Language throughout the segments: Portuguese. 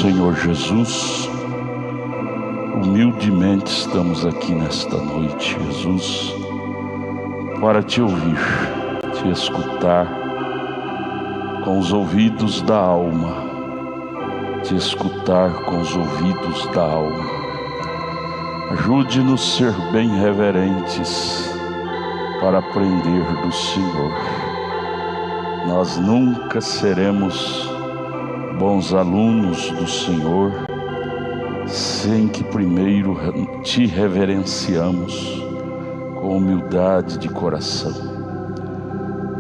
Senhor Jesus, humildemente estamos aqui nesta noite, Jesus, para te ouvir, te escutar com os ouvidos da alma, te escutar com os ouvidos da alma. Ajude-nos a ser bem reverentes para aprender do Senhor. Nós nunca seremos bons alunos do Senhor sem que primeiro te reverenciamos com humildade de coração.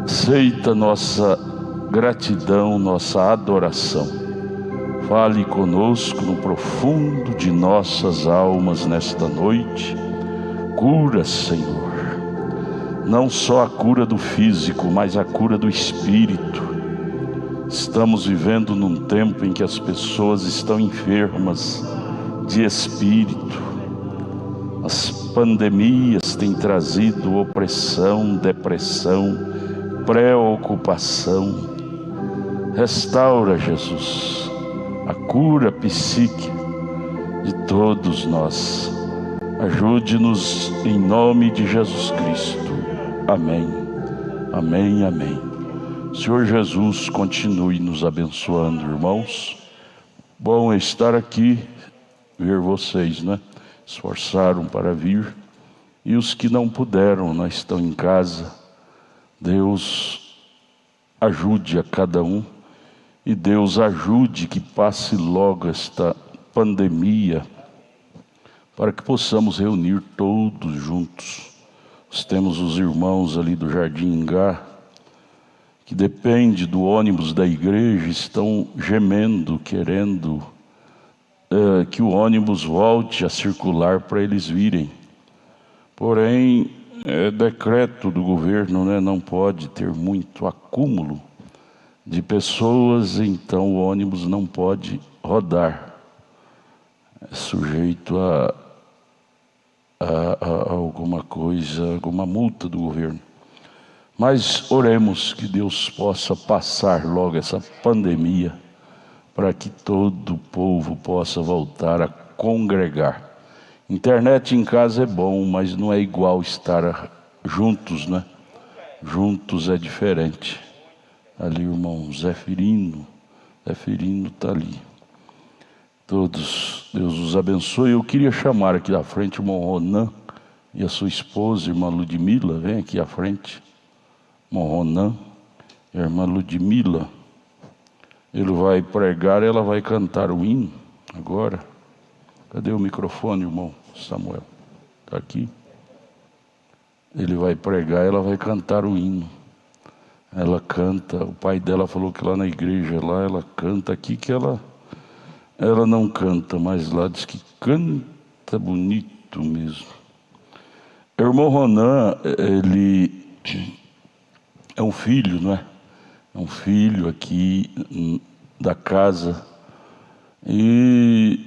Aceita nossa gratidão, nossa adoração. Fale conosco no profundo de nossas almas nesta noite. Cura, Senhor. Não só a cura do físico, mas a cura do espírito. Estamos vivendo num tempo em que as pessoas estão enfermas de espírito. As pandemias têm trazido opressão, depressão, preocupação. Restaura, Jesus, a cura psíquica de todos nós. Ajude-nos em nome de Jesus Cristo. Amém, amém, amém. Senhor Jesus, continue nos abençoando, irmãos. Bom estar aqui, ver vocês, né? Esforçaram para vir. E os que não puderam, né, estão em casa. Deus ajude a cada um. E Deus ajude que passe logo esta pandemia, para que possamos reunir todos juntos. Nós temos os irmãos ali do Jardim Ingá, que depende do ônibus da igreja, estão gemendo, querendo que o ônibus volte a circular para eles virem. Porém, é decreto do governo, né? Não pode ter muito acúmulo de pessoas, então o ônibus não pode rodar. É sujeito a alguma coisa, alguma multa do governo. Mas oremos que Deus possa passar logo essa pandemia, para que todo o povo possa voltar a congregar. Internet em casa é bom, mas não é igual estar juntos, né? Juntos é diferente. Ali o irmão Zé Firino está ali. Todos, Deus os abençoe. Eu queria chamar aqui à frente o irmão Ronan e a sua esposa, irmã Ludmila. Vem aqui à frente. Irmão Ronan e a irmã Ludmila. Ele vai pregar, ela vai cantar o hino agora. Cadê o microfone, irmão Samuel? Está aqui. Ele vai pregar, ela vai cantar o hino. Ela canta, o pai dela falou que lá na igreja, lá ela canta, aqui que ela não canta, mas lá diz que canta bonito mesmo. O irmão Ronan, ele é um filho, não é? É um filho aqui da casa. E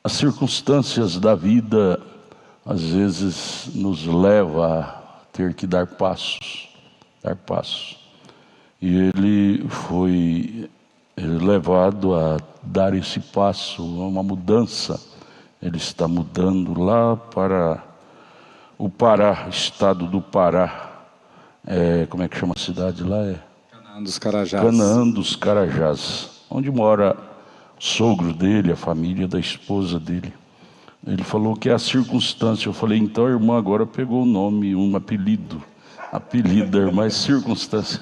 as circunstâncias da vida, às vezes, nos levam a ter que dar passos. E ele foi levado a dar esse passo, uma mudança. Ele está mudando lá para o Pará, estado do Pará. Como é que chama a cidade lá? Canaã dos Carajás. Canaã dos Carajás, onde mora o sogro dele, a família da esposa dele. Ele falou que é a circunstância. Eu falei, então a irmã agora pegou o nome, um apelido da irmã, é circunstância.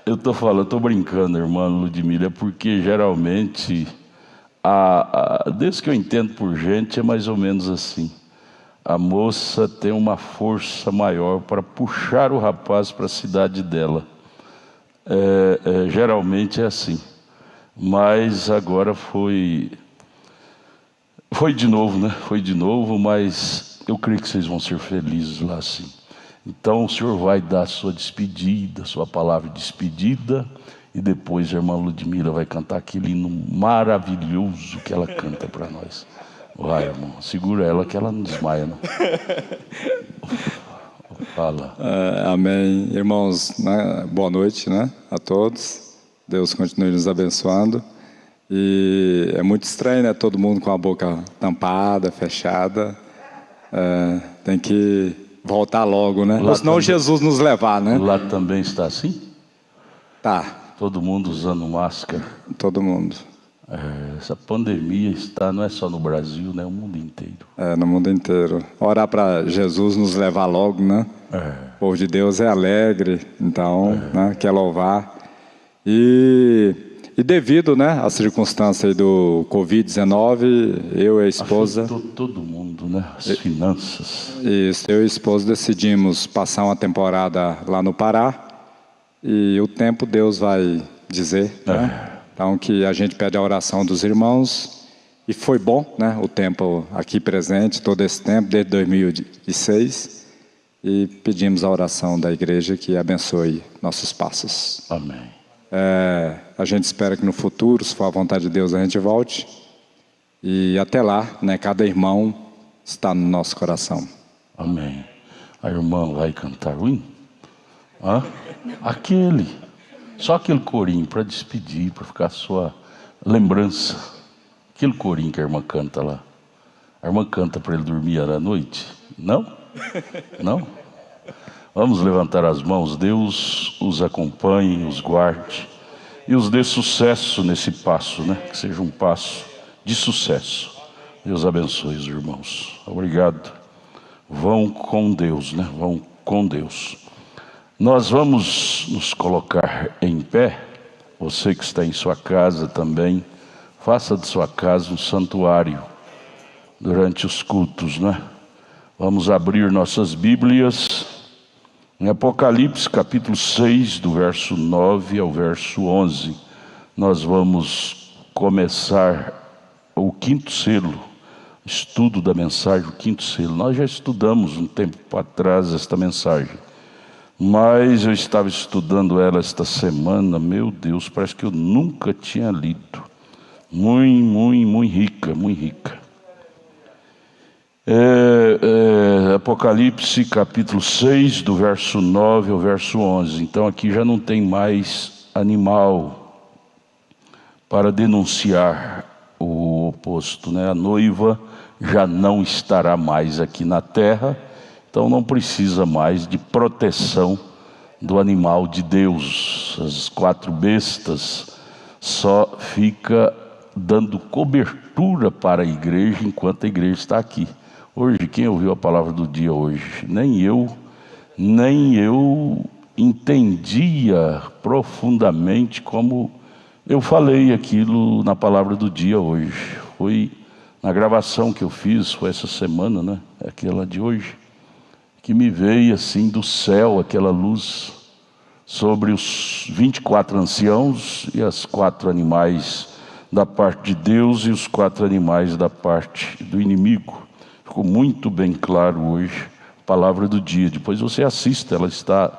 Eu estou brincando, irmã Ludmila, porque geralmente, desde que eu entendo por gente, é mais ou menos assim. A moça tem uma força maior para puxar o rapaz para a cidade dela. Geralmente é assim. Mas agora foi de novo, né? Foi de novo, mas eu creio que vocês vão ser felizes lá sim. Então o senhor vai dar a sua despedida, sua palavra de despedida, e depois a irmã Ludmila vai cantar aquele hino maravilhoso que ela canta para nós. Vai, irmão, segura ela que ela não desmaia, não. Fala. Amém. Irmãos, né? Boa noite, né, a todos. Deus continue nos abençoando. E é muito estranho, né? Todo mundo com a boca tampada, fechada. Tem que voltar logo, né? Ou senão também, Jesus nos levar, né? Lá também está assim? Tá. Todo mundo usando máscara? Todo mundo. Essa pandemia não é só no Brasil, né? O mundo inteiro. No mundo inteiro. Orar para Jesus nos levar logo, né? O povo de Deus é alegre, então, né? Quer louvar. E devido, né, à circunstância aí do Covid-19, eu e a esposa... Afetou todo mundo, né? As finanças. Isso, eu e a esposa decidimos passar uma temporada lá no Pará. E o tempo Deus vai dizer, né? Então que a gente pede a oração dos irmãos. E foi bom, né? O tempo aqui presente, todo esse tempo, desde 2006. E pedimos a oração da igreja que abençoe nossos passos. Amém. A gente espera que no futuro, se for a vontade de Deus, a gente volte. E até lá, né? Cada irmão está no nosso coração. Amém. A irmã vai cantar o hino? Só aquele corinho para despedir, para ficar a sua lembrança. Aquele corinho que a irmã canta lá. A irmã canta para ele dormir à noite? Não? Não? Vamos levantar as mãos. Deus os acompanhe, os guarde e os dê sucesso nesse passo, né? Que seja um passo de sucesso. Deus abençoe os irmãos. Obrigado. Vão com Deus, né? Vão com Deus. Nós vamos nos colocar em pé. Você que está em sua casa também, faça de sua casa um santuário durante os cultos, né? Vamos abrir nossas Bíblias em Apocalipse capítulo 6, do verso 9 ao verso 11. Nós vamos começar o quinto selo, estudo da mensagem, o quinto selo. Nós já estudamos um tempo atrás esta mensagem. Mas eu estava estudando ela esta semana, meu Deus, parece que eu nunca tinha lido. Muito rica, muito rica. Apocalipse capítulo 6, do verso 9 ao verso 11. Então aqui já não tem mais animal para denunciar o oposto, né? A noiva já não estará mais aqui na terra. Então não precisa mais de proteção do animal de Deus. As 4 bestas só fica dando cobertura para a igreja enquanto a igreja está aqui. Hoje, quem ouviu a palavra do dia hoje? Nem eu entendia profundamente como eu falei aquilo na palavra do dia hoje. Foi na gravação que eu fiz, foi essa semana, né? Aquela de hoje. Que me veio assim do céu aquela luz sobre os 24 anciãos e as 4 animais da parte de Deus e os 4 animais da parte do inimigo. Ficou muito bem claro hoje a palavra do dia. Depois você assista, ela está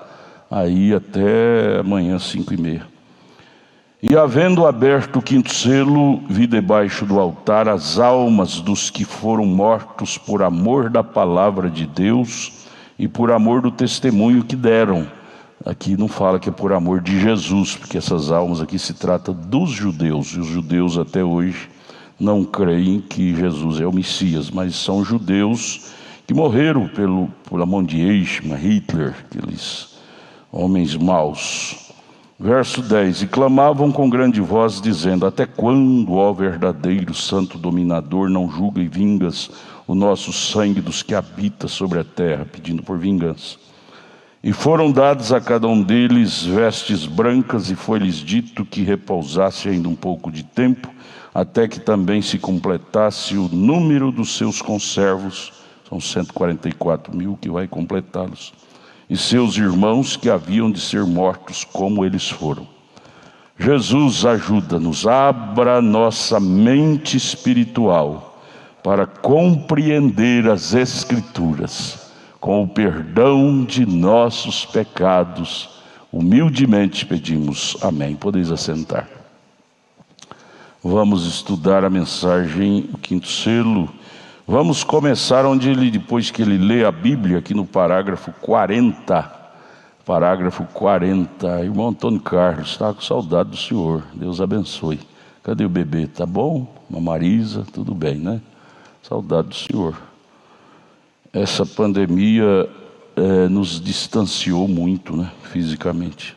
aí até amanhã 5h30. E havendo aberto o quinto selo, vi debaixo do altar as almas dos que foram mortos por amor da palavra de Deus e por amor do testemunho que deram. Aqui não fala que é por amor de Jesus, porque essas almas aqui se trata dos judeus, e os judeus até hoje não creem que Jesus é o Messias, mas são judeus que morreram pela mão de Eichmann, Hitler, aqueles homens maus. Verso 10: e clamavam com grande voz, dizendo: até quando, ó verdadeiro santo dominador, não julga e vingas o nosso sangue dos que habita sobre a terra, pedindo por vingança. E foram dadas a cada um deles vestes brancas, e foi-lhes dito que repousasse ainda um pouco de tempo, até que também se completasse o número dos seus conservos, são 144.000 que vai completá-los, e seus irmãos que haviam de ser mortos como eles foram. Jesus, ajuda-nos, abra nossa mente espiritual para compreender as Escrituras, com o perdão de nossos pecados. Humildemente pedimos. Amém. Podeis assentar. Vamos estudar a mensagem, o quinto selo. Vamos começar onde ele, depois que ele lê a Bíblia, aqui no parágrafo 40, parágrafo 40. Irmão Antônio Carlos, está com saudade do senhor, Deus abençoe. Cadê o bebê? Tá bom? Uma Marisa, tudo bem, né? Saudade do senhor. Essa pandemia nos distanciou muito, né? Fisicamente.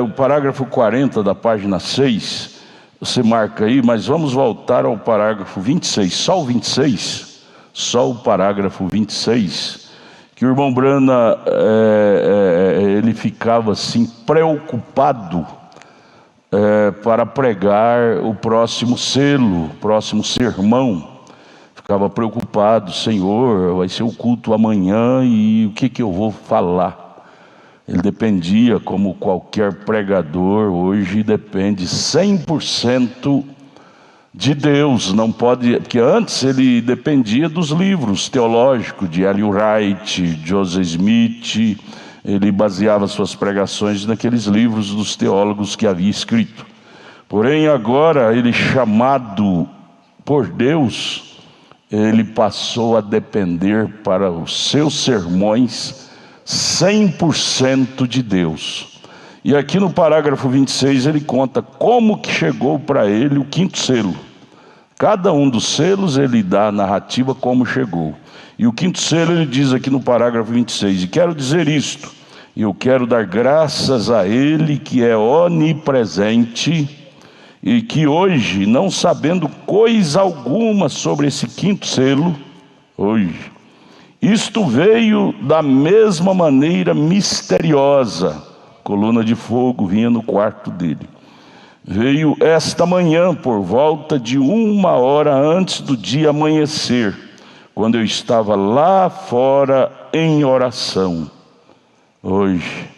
O parágrafo 40 da página 6, você marca aí, mas vamos voltar ao parágrafo 26, só o 26, só o parágrafo 26, que o irmão Brana, ele ficava assim preocupado para pregar o próximo selo, o próximo sermão. Ficava preocupado, Senhor, vai ser o culto amanhã e o que eu vou falar? Ele dependia, como qualquer pregador hoje, depende 100% de Deus. Não pode, porque antes ele dependia dos livros teológicos de Ellen White, Joseph Smith. Ele baseava suas pregações naqueles livros dos teólogos que havia escrito. Porém, agora, ele chamado por Deus, ele passou a depender para os seus sermões 100% de Deus. E aqui no parágrafo 26 ele conta como que chegou para ele o quinto selo. Cada um dos selos ele dá a narrativa como chegou. E o quinto selo ele diz aqui no parágrafo 26, e quero dizer isto, e eu quero dar graças a Ele que é onipresente, e que hoje, não sabendo coisa alguma sobre esse quinto selo, hoje, isto veio da mesma maneira misteriosa, coluna de fogo vinha no quarto dele. Veio esta manhã, por volta de 1h antes do dia amanhecer, quando eu estava lá fora em oração. Hoje,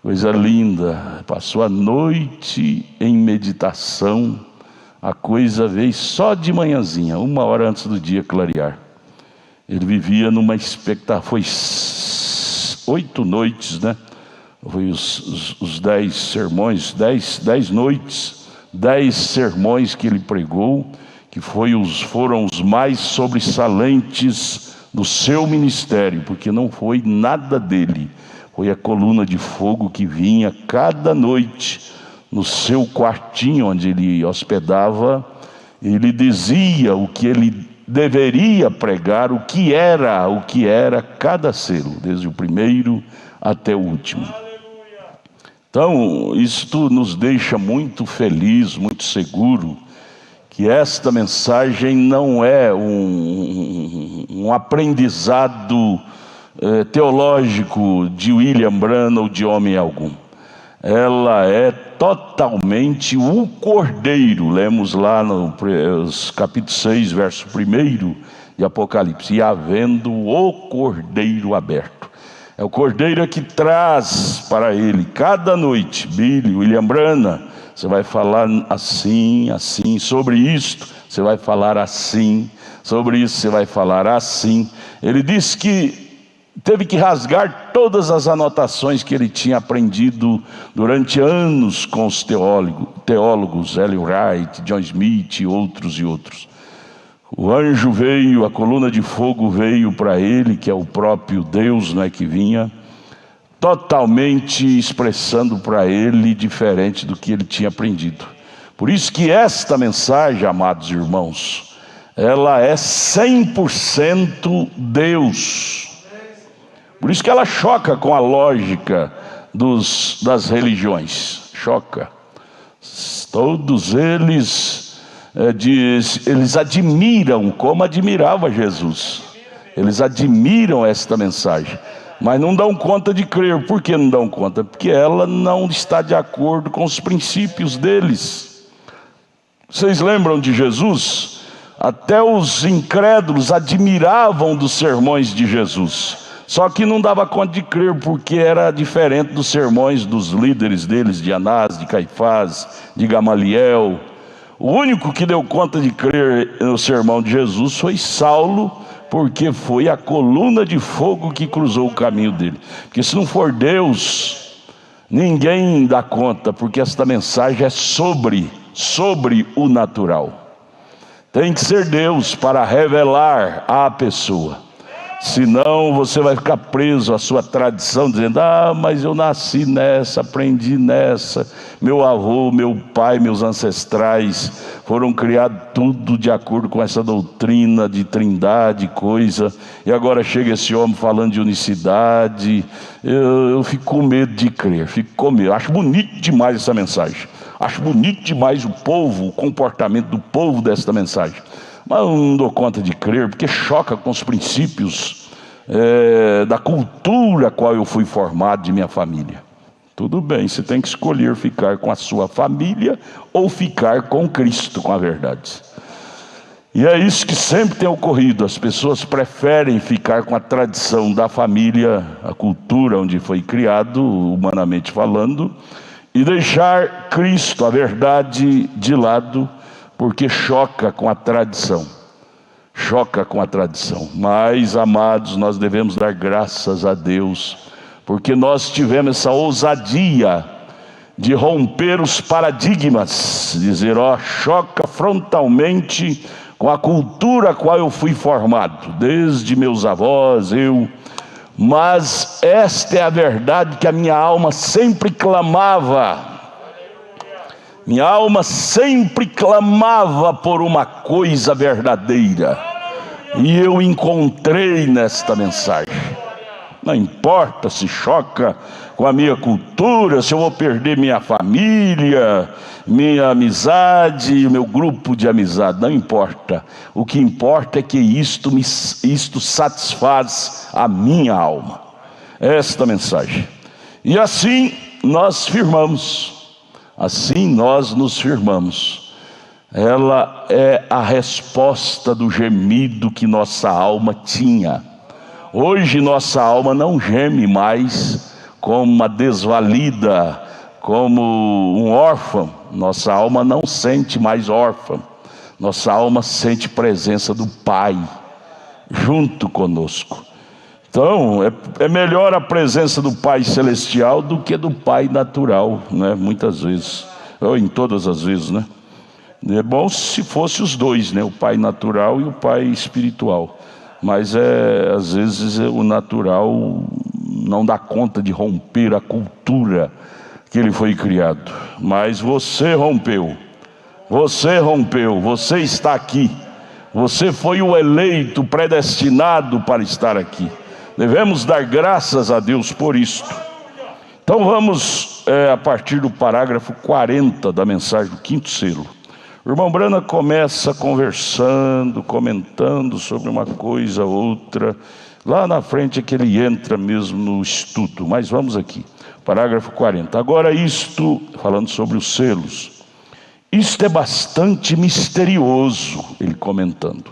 coisa linda, passou a noite em meditação, a coisa veio só de manhãzinha, 1h antes do dia clarear. Ele vivia numa expectativa, foi 8 noites, né? Foi os 10 sermões, 10 noites, 10 sermões que ele pregou, que foram os mais sobressalentes do seu ministério, porque não foi nada dele, foi a coluna de fogo que vinha cada noite no seu quartinho onde ele hospedava. Ele dizia o que ele deveria pregar, o que era cada selo, desde o primeiro até o último. Então, isto nos deixa muito feliz, muito seguro, que esta mensagem não é um aprendizado teológico de William Branham ou de homem algum. Ela é totalmente o Cordeiro. Lemos lá no capítulo 6, verso 1 de Apocalipse, e havendo o Cordeiro aberto. É o Cordeiro que traz para ele cada noite. Billy, William Branham, você vai falar assim, assim, sobre isto você vai falar assim, sobre isso você vai falar assim. Ele disse que teve que rasgar todas as anotações que ele tinha aprendido durante anos com os teólogos Ellen White, John Smith e outros. O anjo veio, a coluna de fogo veio para ele, que é o próprio Deus, né, que vinha, totalmente expressando para ele diferente do que ele tinha aprendido. Por isso que esta mensagem, amados irmãos, ela é 100% Deus. Por isso que ela choca com a lógica das religiões. Choca. Todos eles admiram, como admirava Jesus. Eles admiram esta mensagem, mas não dão conta de crer. Por que não dão conta? Porque ela não está de acordo com os princípios deles. Vocês lembram de Jesus? Até os incrédulos admiravam dos sermões de Jesus. Só que não dava conta de crer, porque era diferente dos sermões dos líderes deles, de Anás, de Caifás, de Gamaliel. O único que deu conta de crer no sermão de Jesus foi Saulo, porque foi a coluna de fogo que cruzou o caminho dele. Porque se não for Deus, ninguém dá conta, porque esta mensagem é sobre o natural. Tem que ser Deus para revelar à pessoa. Senão você vai ficar preso à sua tradição, dizendo: mas eu nasci nessa, aprendi nessa, meu avô, meu pai, meus ancestrais foram criados tudo de acordo com essa doutrina de trindade, coisa, e agora chega esse homem falando de unicidade. Eu fico com medo de crer, fico com medo. Acho bonito demais essa mensagem, acho bonito demais o comportamento do povo desta mensagem, mas eu não dou conta de crer, porque choca com os princípios da cultura a qual eu fui formado, de minha família. Tudo bem, você tem que escolher ficar com a sua família ou ficar com Cristo, com a verdade. E é isso que sempre tem ocorrido. As pessoas preferem ficar com a tradição da família, a cultura onde foi criado, humanamente falando, e deixar Cristo, a verdade, de lado, porque choca com a tradição. Choca com a tradição. Mas, amados, nós devemos dar graças a Deus, porque nós tivemos essa ousadia de romper os paradigmas, dizer: choca frontalmente com a cultura a qual eu fui formado, desde meus avós, mas esta é a verdade que a minha alma sempre clamava. Minha alma sempre clamava por uma coisa verdadeira, e eu encontrei nesta mensagem. Não importa se choca com a minha cultura, se eu vou perder minha família, minha amizade, meu grupo de amizade, não importa. O que importa é que isto satisfaz a minha alma. Esta mensagem. E assim nós firmamos, assim nós nos firmamos. Ela é a resposta do gemido que nossa alma tinha. Hoje nossa alma não geme mais como uma desvalida, como um órfão. Nossa alma não sente mais órfã. Nossa alma sente presença do Pai junto conosco. Então é melhor a presença do Pai celestial do que do Pai natural, né? Muitas vezes, ou em todas as vezes, né? É bom se fosse os dois, né? O Pai natural e o Pai espiritual. Mas às vezes o natural não dá conta de romper a cultura que ele foi criado. Mas você rompeu, você está aqui, você foi o eleito, predestinado para estar aqui. Devemos dar graças a Deus por isto. Então vamos a partir do parágrafo 40 da mensagem do quinto selo. O irmão Brana começa conversando, comentando sobre uma coisa ou outra. Lá na frente é que ele entra mesmo no estudo. Mas vamos aqui, parágrafo 40. Agora isto, falando sobre os selos, isto é bastante misterioso, ele comentando.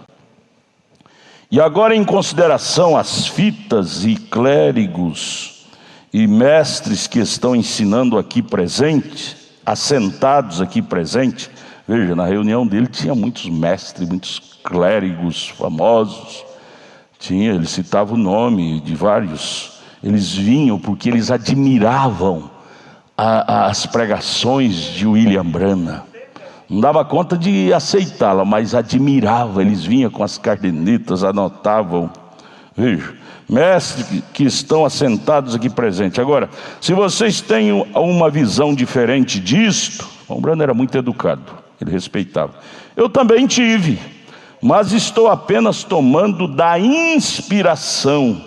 E agora, em consideração às fitas e clérigos e mestres que estão ensinando aqui presente, assentados aqui presente. Veja, na reunião dele tinha muitos mestres, muitos clérigos famosos. Ele citava o nome de vários. Eles vinham porque eles admiravam as pregações de William Branham. Não dava conta de aceitá-la, mas admirava. Eles vinham com as cadernetas, anotavam. Veja, mestres que estão assentados aqui presentes. Agora, se vocês têm uma visão diferente disto, o Branham era muito educado. Ele respeitava. Eu também tive, mas estou apenas tomando da inspiração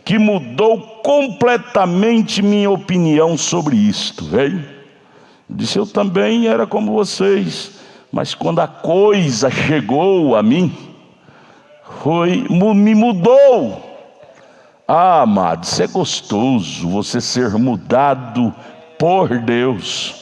que mudou completamente minha opinião sobre isto. Veio? Disse: eu também era como vocês, mas quando a coisa chegou a mim, me mudou. Amado, isso é gostoso, você ser mudado por Deus.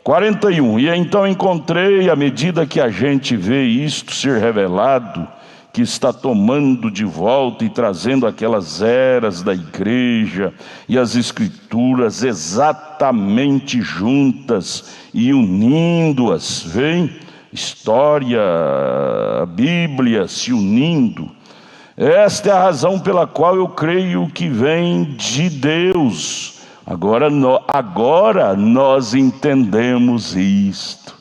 41, e então encontrei, à medida que a gente vê isto ser revelado, que está tomando de volta e trazendo aquelas eras da igreja e as escrituras exatamente juntas e unindo-as, vem? História, a Bíblia se unindo. Esta é a razão pela qual eu creio que vem de Deus. Agora nós entendemos isto.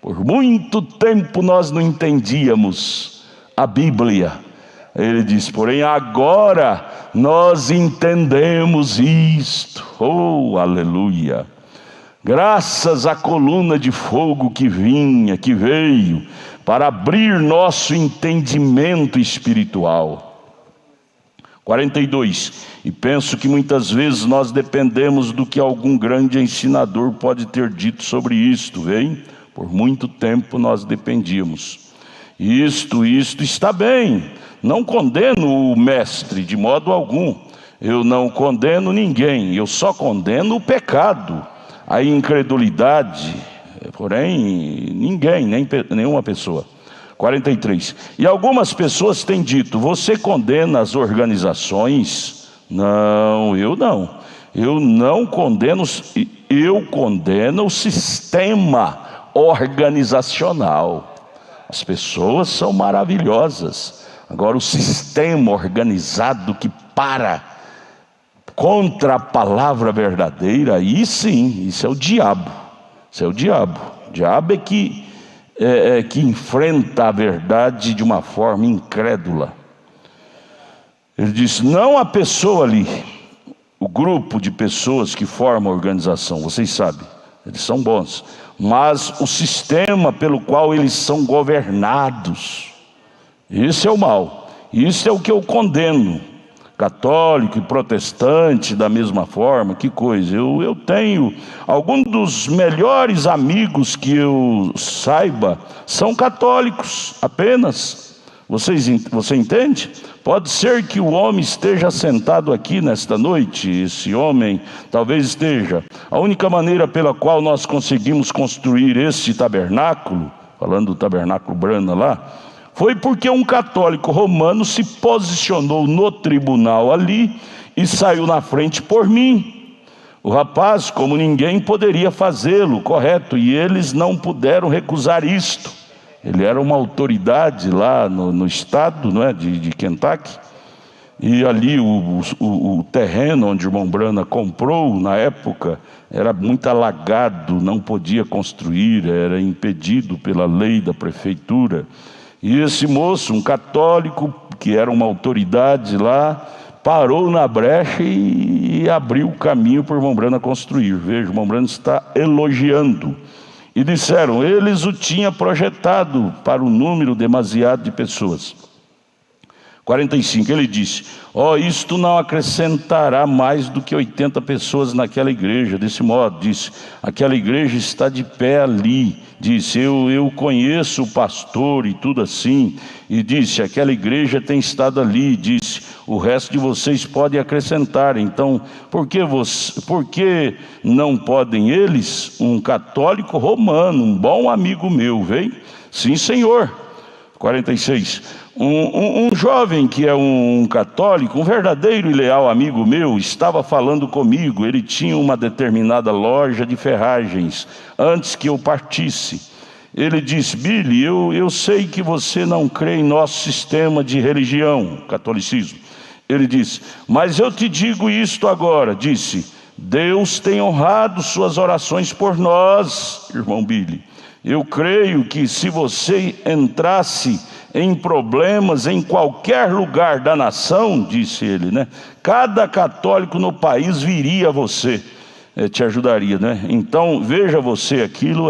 Por muito tempo nós não entendíamos a Bíblia. Ele diz: porém agora nós entendemos isto. Oh, aleluia! Graças à coluna de fogo que veio para abrir nosso entendimento espiritual. 42. E penso que muitas vezes nós dependemos do que algum grande ensinador pode ter dito sobre isto, vem? Por muito tempo nós dependíamos. Isto está bem. Não condeno o mestre de modo algum. Eu não condeno ninguém. Eu só condeno o pecado, a incredulidade. Porém, ninguém, nenhuma pessoa. 43. E algumas pessoas têm dito: você condena as organizações? Não, eu não. Eu não condeno, eu condeno o sistema organizacional. As pessoas são maravilhosas. Agora, o sistema organizado que contra a palavra verdadeira, aí sim, isso é o diabo. Isso é o diabo. O diabo é que enfrenta a verdade de uma forma incrédula. Ele diz: não a pessoa ali, o grupo de pessoas que formam a organização, vocês sabem, eles são bons, mas o sistema pelo qual eles são governados, esse é o mal. Isso é o que eu condeno. Católico e protestante da mesma forma, que coisa. Eu tenho alguns dos melhores amigos que eu saiba são católicos apenas. Você entende? Pode ser que o homem esteja sentado aqui nesta noite, esse homem talvez esteja. A única maneira pela qual nós conseguimos construir este tabernáculo, falando do tabernáculo Brana lá, foi porque um católico romano se posicionou no tribunal ali e saiu na frente por mim. O rapaz, como ninguém, poderia fazê-lo, correto? E eles não puderam recusar isto. Ele era uma autoridade lá no estado, não é, de Kentucky. E ali o terreno onde o irmão Brana comprou, na época, era muito alagado, não podia construir, era impedido pela lei da prefeitura. E esse moço, um católico, que era uma autoridade lá, parou na brecha e abriu o caminho para o irmão Brana construir. Veja, o irmão Brana está elogiando. E disseram: eles o tinham projetado para um número demasiado de pessoas. 45, ele disse: isto não acrescentará mais do que 80 pessoas naquela igreja. Desse modo, disse, aquela igreja está de pé ali. Disse, eu conheço o pastor e tudo assim. E disse, aquela igreja tem estado ali. Disse, o resto de vocês podem acrescentar. Então, por que não podem eles? Um católico romano, um bom amigo meu, veio? Sim, senhor. 46. Um jovem que é um católico, um verdadeiro e leal amigo meu, estava falando comigo. Ele tinha uma determinada loja de ferragens antes que eu partisse. Ele disse: Billy, eu sei que você não crê em nosso sistema de religião, catolicismo. Ele disse: mas eu te digo isto agora. Disse: Deus tem honrado suas orações por nós, irmão Billy. Eu creio que se você entrasse em problemas em qualquer lugar da nação, disse ele, né? Cada católico no país viria a você, te ajudaria, né? Então, veja você, aquilo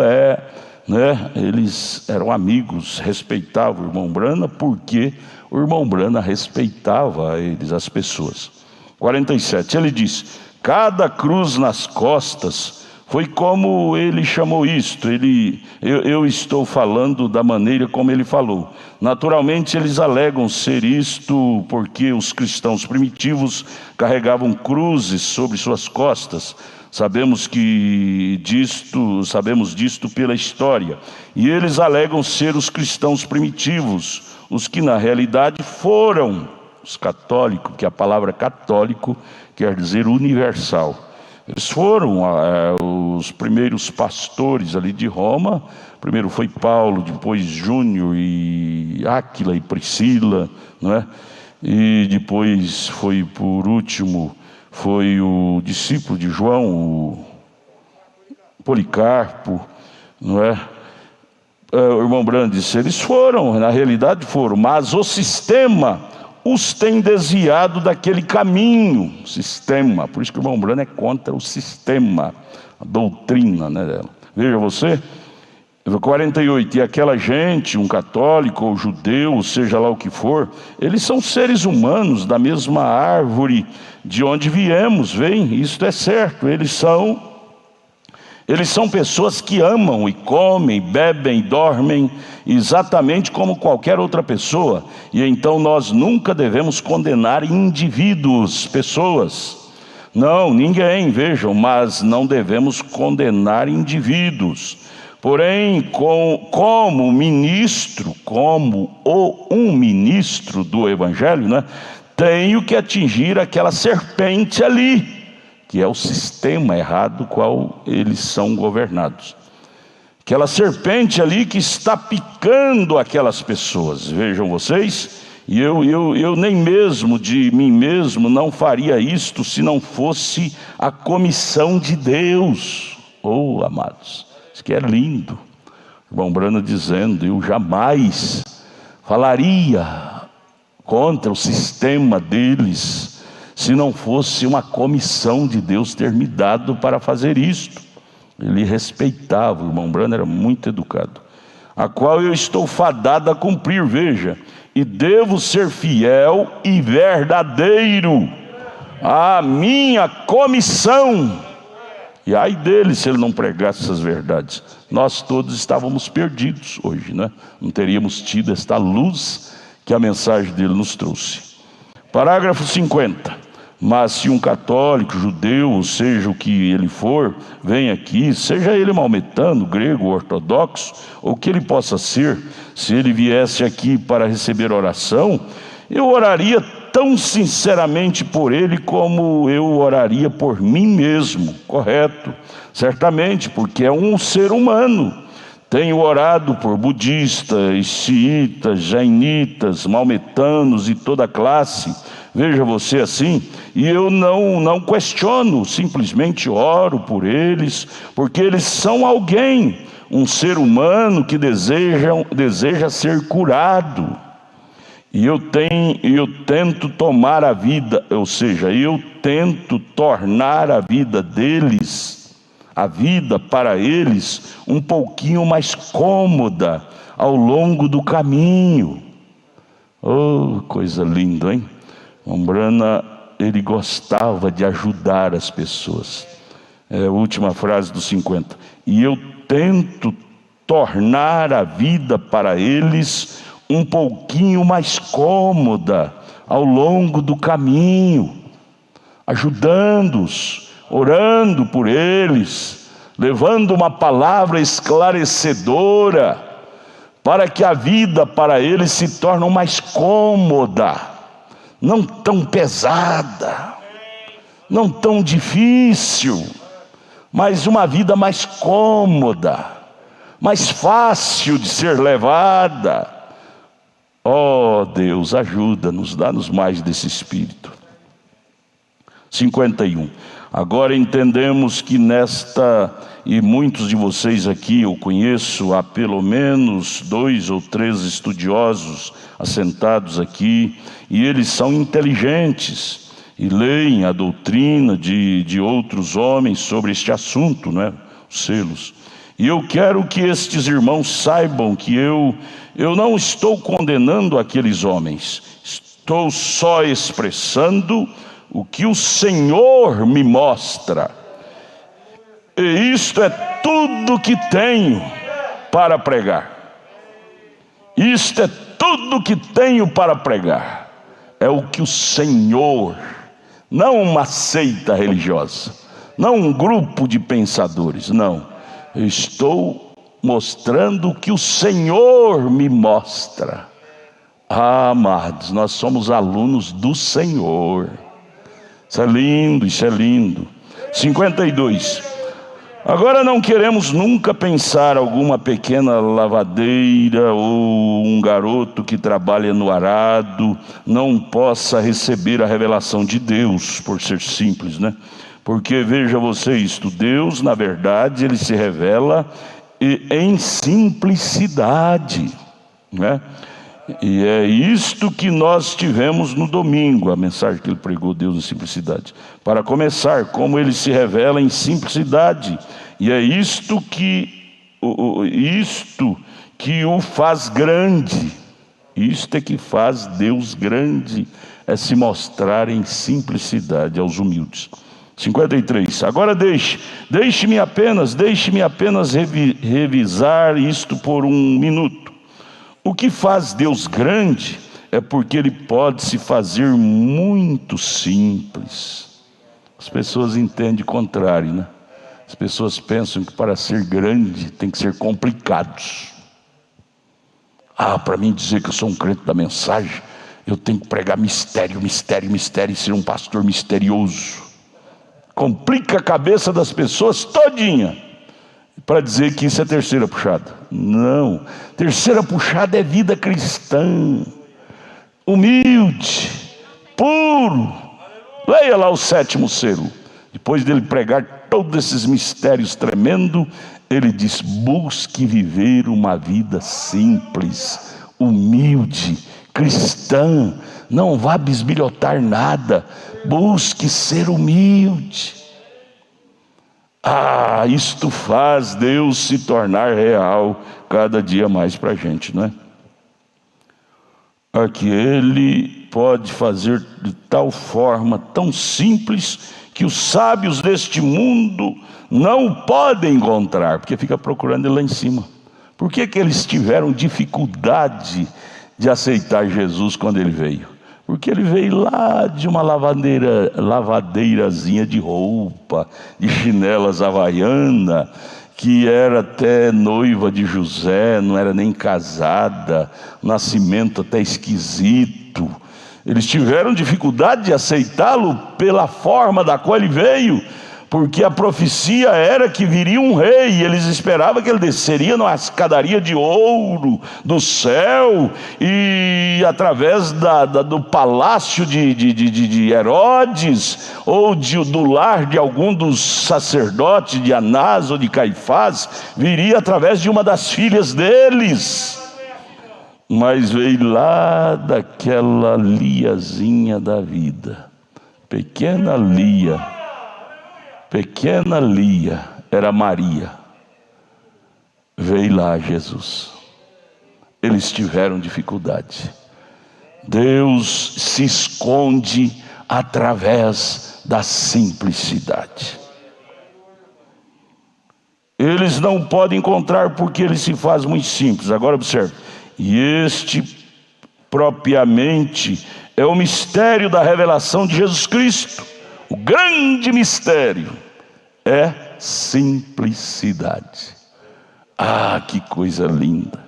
né? Eles eram amigos, respeitavam o irmão Brana, porque o irmão Brana respeitava eles, as pessoas. 47, ele disse: cada cruz nas costas. Foi como ele chamou isto. Eu estou falando da maneira como ele falou. Naturalmente eles alegam ser isto porque os cristãos primitivos carregavam cruzes sobre suas costas. Sabemos disto pela história. E eles alegam ser os cristãos primitivos, os que na realidade foram os católicos, que a palavra católico quer dizer universal. Eles foram os primeiros pastores ali de Roma. Primeiro foi Paulo, depois Júnior e Áquila e Priscila, não é? E depois foi, por último, foi o discípulo de João, o Policarpo, não é? O irmão Brana disse, eles foram, na realidade foram, mas o sistema os tem desviado daquele caminho, sistema. Por isso que o irmão Branham é contra o sistema, a doutrina, né, dela. Veja você, 48, e aquela gente, um católico ou judeu, seja lá o que for, eles são seres humanos da mesma árvore de onde viemos, vem, isso é certo, eles são pessoas que amam e comem, bebem, dormem, exatamente como qualquer outra pessoa. E então nós nunca devemos condenar indivíduos, pessoas. Não, ninguém, vejam, mas não devemos condenar indivíduos. Porém, como ministro, um ministro do Evangelho, né, tenho que atingir aquela serpente ali, que é o sistema errado do qual eles são governados. Aquela serpente ali que está picando aquelas pessoas, vejam vocês, e eu nem mesmo de mim mesmo não faria isto se não fosse a comissão de Deus. Oh, amados, isso que é lindo. O irmão Branham dizendo, eu jamais falaria contra o sistema deles, se não fosse uma comissão de Deus ter me dado para fazer isto. Ele respeitava, o irmão Branham era muito educado, a qual eu estou fadado a cumprir, veja, e devo ser fiel e verdadeiro à minha comissão. E ai dele se ele não pregasse essas verdades, nós todos estávamos perdidos hoje, né? Não teríamos tido esta luz que a mensagem dele nos trouxe. Parágrafo 50. Mas se um católico, judeu, ou seja o que ele for, vem aqui, seja ele maometano, grego, ortodoxo, ou que ele possa ser, se ele viesse aqui para receber oração, eu oraria tão sinceramente por ele como eu oraria por mim mesmo, correto? Certamente, porque é um ser humano. Tenho orado por budistas, xiitas, jainitas, maometanos e toda a classe. Veja você assim, e eu não questiono, simplesmente oro por eles, porque eles são alguém, um ser humano que deseja ser curado. E eu tento tomar a vida, ou seja, eu tento tornar a vida deles, a vida para eles, um pouquinho mais cômoda ao longo do caminho. Oh, coisa linda, hein? O Branham, ele gostava de ajudar as pessoas. É a última frase do 50. E eu tento tornar a vida para eles um pouquinho mais cômoda ao longo do caminho, ajudando-os, orando por eles, levando uma palavra esclarecedora, para que a vida para eles se torne mais cômoda, não tão pesada, não tão difícil, mas uma vida mais cômoda, mais fácil de ser levada. Oh Deus, ajuda-nos, dá-nos mais desse Espírito. 51. Agora entendemos que e muitos de vocês aqui eu conheço, há pelo menos 2 ou 3 estudiosos assentados aqui, e eles são inteligentes e leem a doutrina de outros homens sobre este assunto, né? Os selos. E eu quero que estes irmãos saibam que eu não estou condenando aqueles homens, estou só expressando o que o Senhor me mostra. E isto é tudo que tenho para pregar. Isto é tudo que tenho para pregar. É o que o Senhor, não uma seita religiosa, não um grupo de pensadores, não. Eu estou mostrando o que o Senhor me mostra. Ah, amados, nós somos alunos do Senhor. Isso é lindo, isso é lindo. 52. Agora não queremos nunca pensar alguma pequena lavadeira ou um garoto que trabalha no arado não possa receber a revelação de Deus, por ser simples, né? Porque veja você isto, Deus na verdade ele se revela em simplicidade, né? E é isto que nós tivemos no domingo, a mensagem que ele pregou, Deus em simplicidade. Para começar, como ele se revela em simplicidade. E é isto que o faz grande. Isto é que faz Deus grande, é se mostrar em simplicidade aos humildes. 53. Agora deixe-me apenas revisar isto por um minuto. O que faz Deus grande é porque Ele pode se fazer muito simples. As pessoas entendem o contrário, né? As pessoas pensam que para ser grande tem que ser complicados. Para mim dizer que eu sou um crente da mensagem, eu tenho que pregar mistério e ser um pastor misterioso. Complica a cabeça das pessoas todinha para dizer que isso é terceira puxada. Não, terceira puxada é vida cristã, humilde, puro. Leia lá o 7º selo. Depois dele pregar todos esses mistérios tremendos, ele diz: busque viver uma vida simples, humilde, cristã. Não vá bisbilhotar nada, busque ser humilde. Isto faz Deus se tornar real cada dia mais para a gente, não é? Que Ele pode fazer de tal forma, tão simples, que os sábios deste mundo não o podem encontrar, porque fica procurando ele lá em cima. Por que eles tiveram dificuldade de aceitar Jesus quando Ele veio? Porque Ele veio lá de uma lavadeirazinha de roupa, de chinelas havaiana, que era até noiva de José, não era nem casada, nascimento até esquisito. Eles tiveram dificuldade de aceitá-lo pela forma da qual Ele veio, porque a profecia era que viria um rei, e eles esperavam que ele desceria numa escadaria de ouro do céu, e através do palácio de Herodes, ou do lar de algum dos sacerdotes de Anás ou de Caifás, viria através de uma das filhas deles. Mas veio lá daquela Liazinha da vida, pequena Lia, era Maria. Veio lá Jesus. Eles tiveram dificuldade. Deus se esconde através da simplicidade. Eles não podem encontrar porque Ele se faz muito simples. Agora observe. E este propriamente é o mistério da revelação de Jesus Cristo. O grande mistério é simplicidade. Que coisa linda.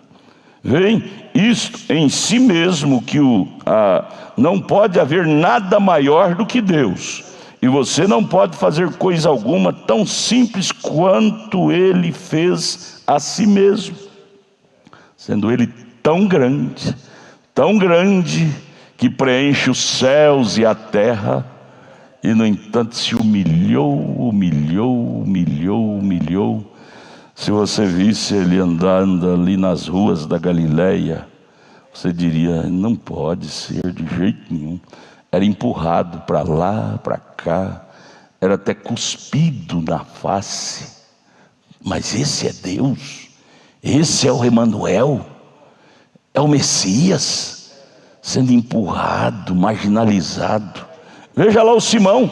Vem, isto em si mesmo, que não pode haver nada maior do que Deus. E você não pode fazer coisa alguma tão simples quanto Ele fez a si mesmo. Sendo Ele tão grande, que preenche os céus e a terra, e no entanto se humilhou. Se você visse Ele andando ali nas ruas da Galileia, você diria: não pode ser de jeito nenhum. Era empurrado para lá, para cá, era até cuspido na face. Mas esse é Deus, esse é o Emanuel, é o Messias, sendo empurrado, marginalizado. Veja lá o Simão,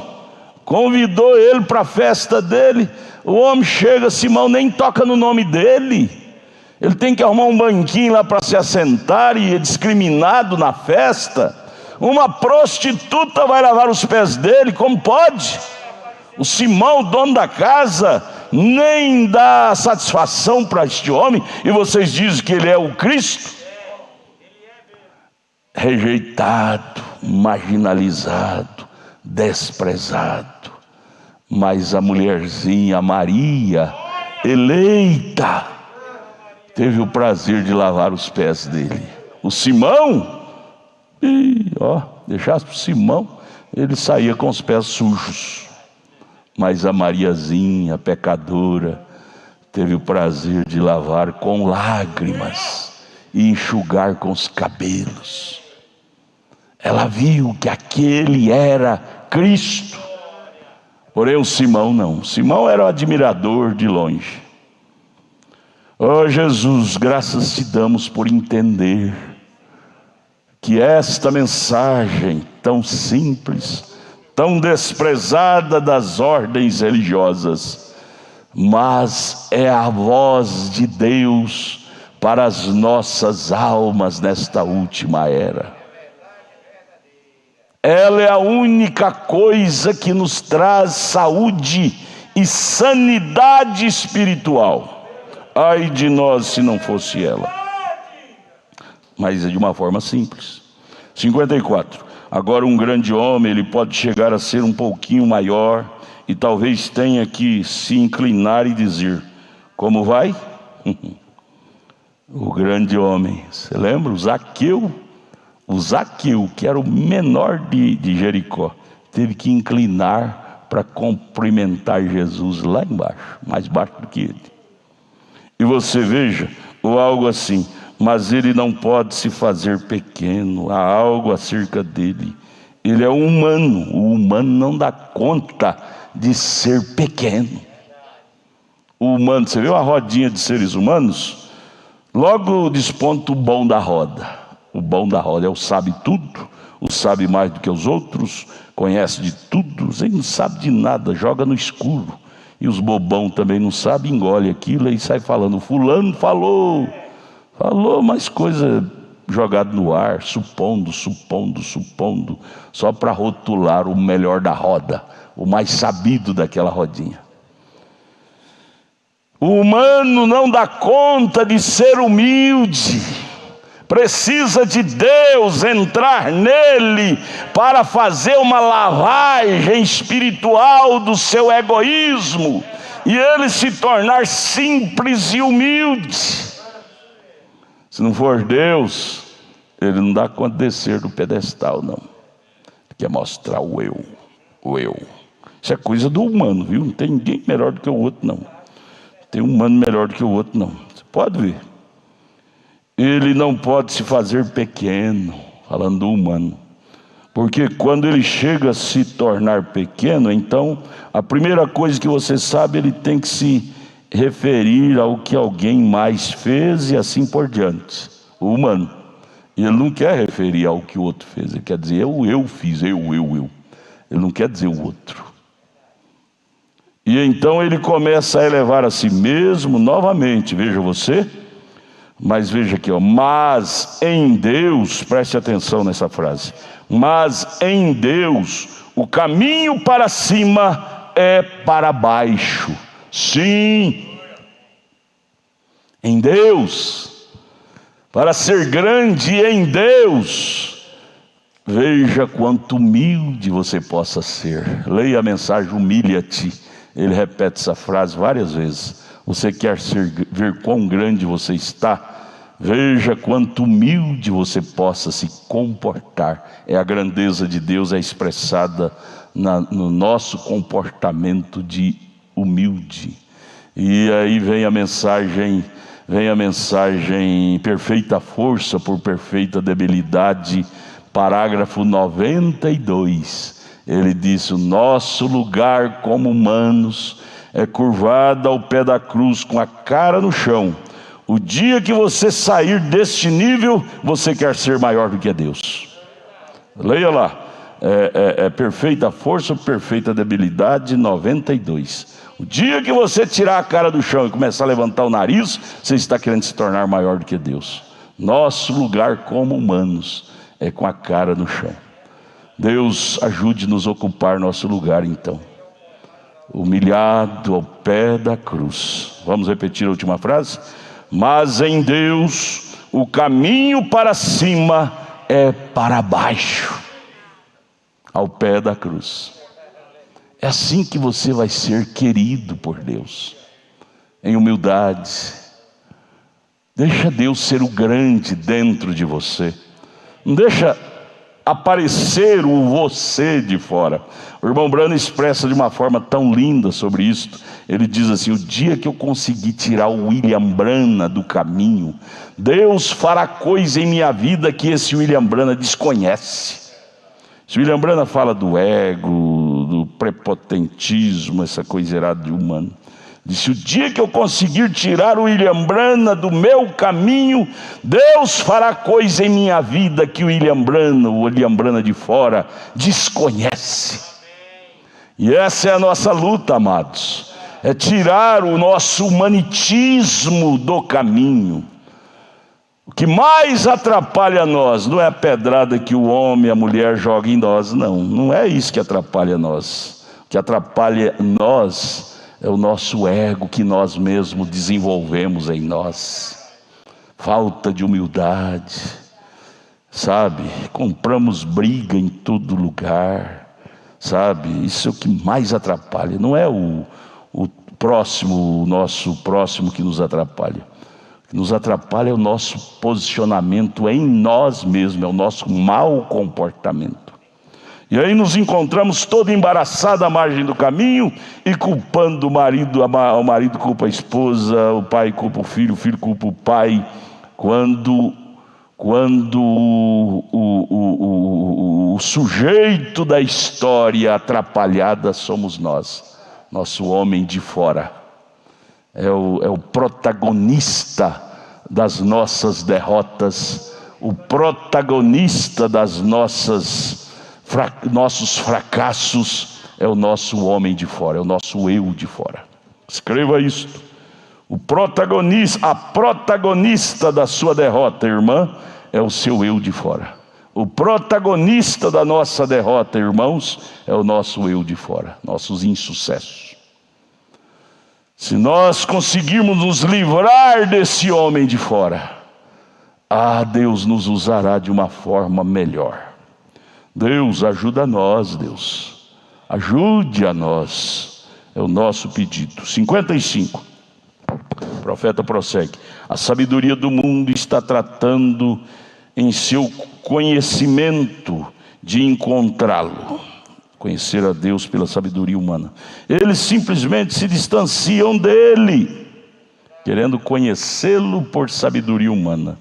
convidou ele para a festa dele. O homem chega, Simão nem toca no nome dele. Ele tem que arrumar um banquinho lá para se assentar, e é discriminado na festa. Uma prostituta vai lavar os pés dele, como pode? O Simão, dono da casa, nem dá satisfação para este homem, e vocês dizem que ele é o Cristo? Rejeitado, marginalizado, desprezado. Mas a mulherzinha, a Maria, eleita, teve o prazer de lavar os pés dele. O Simão, deixasse para o Simão, ele saía com os pés sujos. Mas a Mariazinha, pecadora, teve o prazer de lavar com lágrimas. e enxugar com os cabelos. Ela viu que aquele era Cristo. Porém o Simão não. Simão era o admirador de longe. Oh Jesus, graças te damos por entender que esta mensagem tão simples, tão desprezada das ordens religiosas, mas é a voz de Deus para as nossas almas nesta última era. Ela é a única coisa que nos traz saúde e sanidade espiritual. Ai de nós se não fosse ela. Mas é de uma forma simples. 54. Agora um grande homem, ele pode chegar a ser um pouquinho maior e talvez tenha que se inclinar e dizer: como vai? O grande homem, você lembra? O Zaqueu, que era o menor de Jericó, teve que inclinar para cumprimentar Jesus lá embaixo, mais baixo do que ele. E você veja, ou algo assim: mas ele não pode se fazer pequeno, há algo acerca dele. Ele é humano, o humano não dá conta de ser pequeno. O humano, você viu a rodinha de seres humanos? Logo desponta o bom da roda. O bom da roda é o sabe tudo, o sabe mais do que os outros, conhece de tudo, ele não sabe de nada, joga no escuro. E os bobão também não sabem, engole aquilo e sai falando: fulano falou, mas coisa jogada no ar, supondo, só para rotular o melhor da roda, o mais sabido daquela rodinha. O humano não dá conta de ser humilde, precisa de Deus entrar nele para fazer uma lavagem espiritual do seu egoísmo e ele se tornar simples e humilde. Se não for Deus, ele não dá conta de descer do pedestal, não. Ele quer mostrar o eu. Isso é coisa do humano, viu? Não tem ninguém melhor do que o outro, não. Não tem um humano melhor do que o outro, não. Você pode ver. Ele não pode se fazer pequeno, falando do humano. Porque quando ele chega a se tornar pequeno, então, a primeira coisa que você sabe, ele tem que se referir ao que alguém mais fez e assim por diante. O humano. E ele não quer referir ao que o outro fez. Ele quer dizer: eu fiz, eu. Ele não quer dizer o outro. E então ele começa a elevar a si mesmo novamente. Veja você. Mas veja aqui, ó. Mas em Deus, preste atenção nessa frase. Mas em Deus, o caminho para cima é para baixo. Sim, em Deus, para ser grande em Deus. Veja quanto humilde você possa ser. Leia a mensagem Humilha-te. Ele repete essa frase várias vezes. Você quer ver quão grande você está? Veja quanto humilde você possa se comportar. É a grandeza de Deus é expressada no nosso comportamento de humilde. E aí vem a mensagem perfeita força por perfeita debilidade, parágrafo 92. Ele diz: o nosso lugar como humanos é curvado ao pé da cruz, com a cara no chão. O dia que você sair deste nível, você quer ser maior do que Deus. Leia lá. Perfeita força, perfeita debilidade, 92. O dia que você tirar a cara do chão e começar a levantar o nariz, você está querendo se tornar maior do que Deus. Nosso lugar como humanos é com a cara no chão. Deus ajude-nos a ocupar nosso lugar então. Humilhado ao pé da cruz. Vamos repetir a última frase? Mas em Deus o caminho para cima é para baixo, ao pé da cruz. É assim que você vai ser querido por Deus, em humildade. Deixa Deus ser o grande dentro de você. Não deixa aparecer o você de fora. O irmão Branham expressa de uma forma tão linda sobre isso. Ele diz assim: o dia que eu conseguir tirar o William Branham do caminho, Deus fará coisa em minha vida que esse William Branham desconhece. Esse William Branham fala do ego, do prepotentismo, essa coisa errada de humano. Disse: o dia que eu conseguir tirar o William Branham do meu caminho, Deus fará coisa em minha vida que o William Branham de fora desconhece. E essa é a nossa luta, amados, é tirar o nosso humanitismo do caminho. O que mais atrapalha nós não é a pedrada que o homem e a mulher jogam em nós, não é isso que atrapalha nós. O que atrapalha nós é o nosso ego que nós mesmos desenvolvemos em nós. Falta de humildade, sabe? Compramos briga em todo lugar, sabe? Isso é o que mais atrapalha. Não é o nosso próximo que nos atrapalha. O que nos atrapalha é o nosso posicionamento em nós mesmos, é o nosso mau comportamento. E aí nos encontramos todo embaraçado à margem do caminho e culpando o marido culpa a esposa, o pai culpa o filho culpa o pai, quando o sujeito da história atrapalhada somos nós, nosso homem de fora, é o protagonista das nossas derrotas, o protagonista das nossos fracassos, é o nosso homem de fora, é o nosso eu de fora. Escreva isso. A protagonista da sua derrota, irmã, é o seu eu de fora. O protagonista da nossa derrota, irmãos, é o nosso eu de fora, nossos insucessos. Se nós conseguirmos nos livrar desse homem de fora, Deus nos usará de uma forma melhor. Deus, ajuda nós, Deus. Ajude a nós. É o nosso pedido. 55. O profeta prossegue: a sabedoria do mundo está tratando em seu conhecimento de encontrá-lo. Conhecer a Deus pela sabedoria humana. Eles simplesmente se distanciam dele, querendo conhecê-lo por sabedoria humana.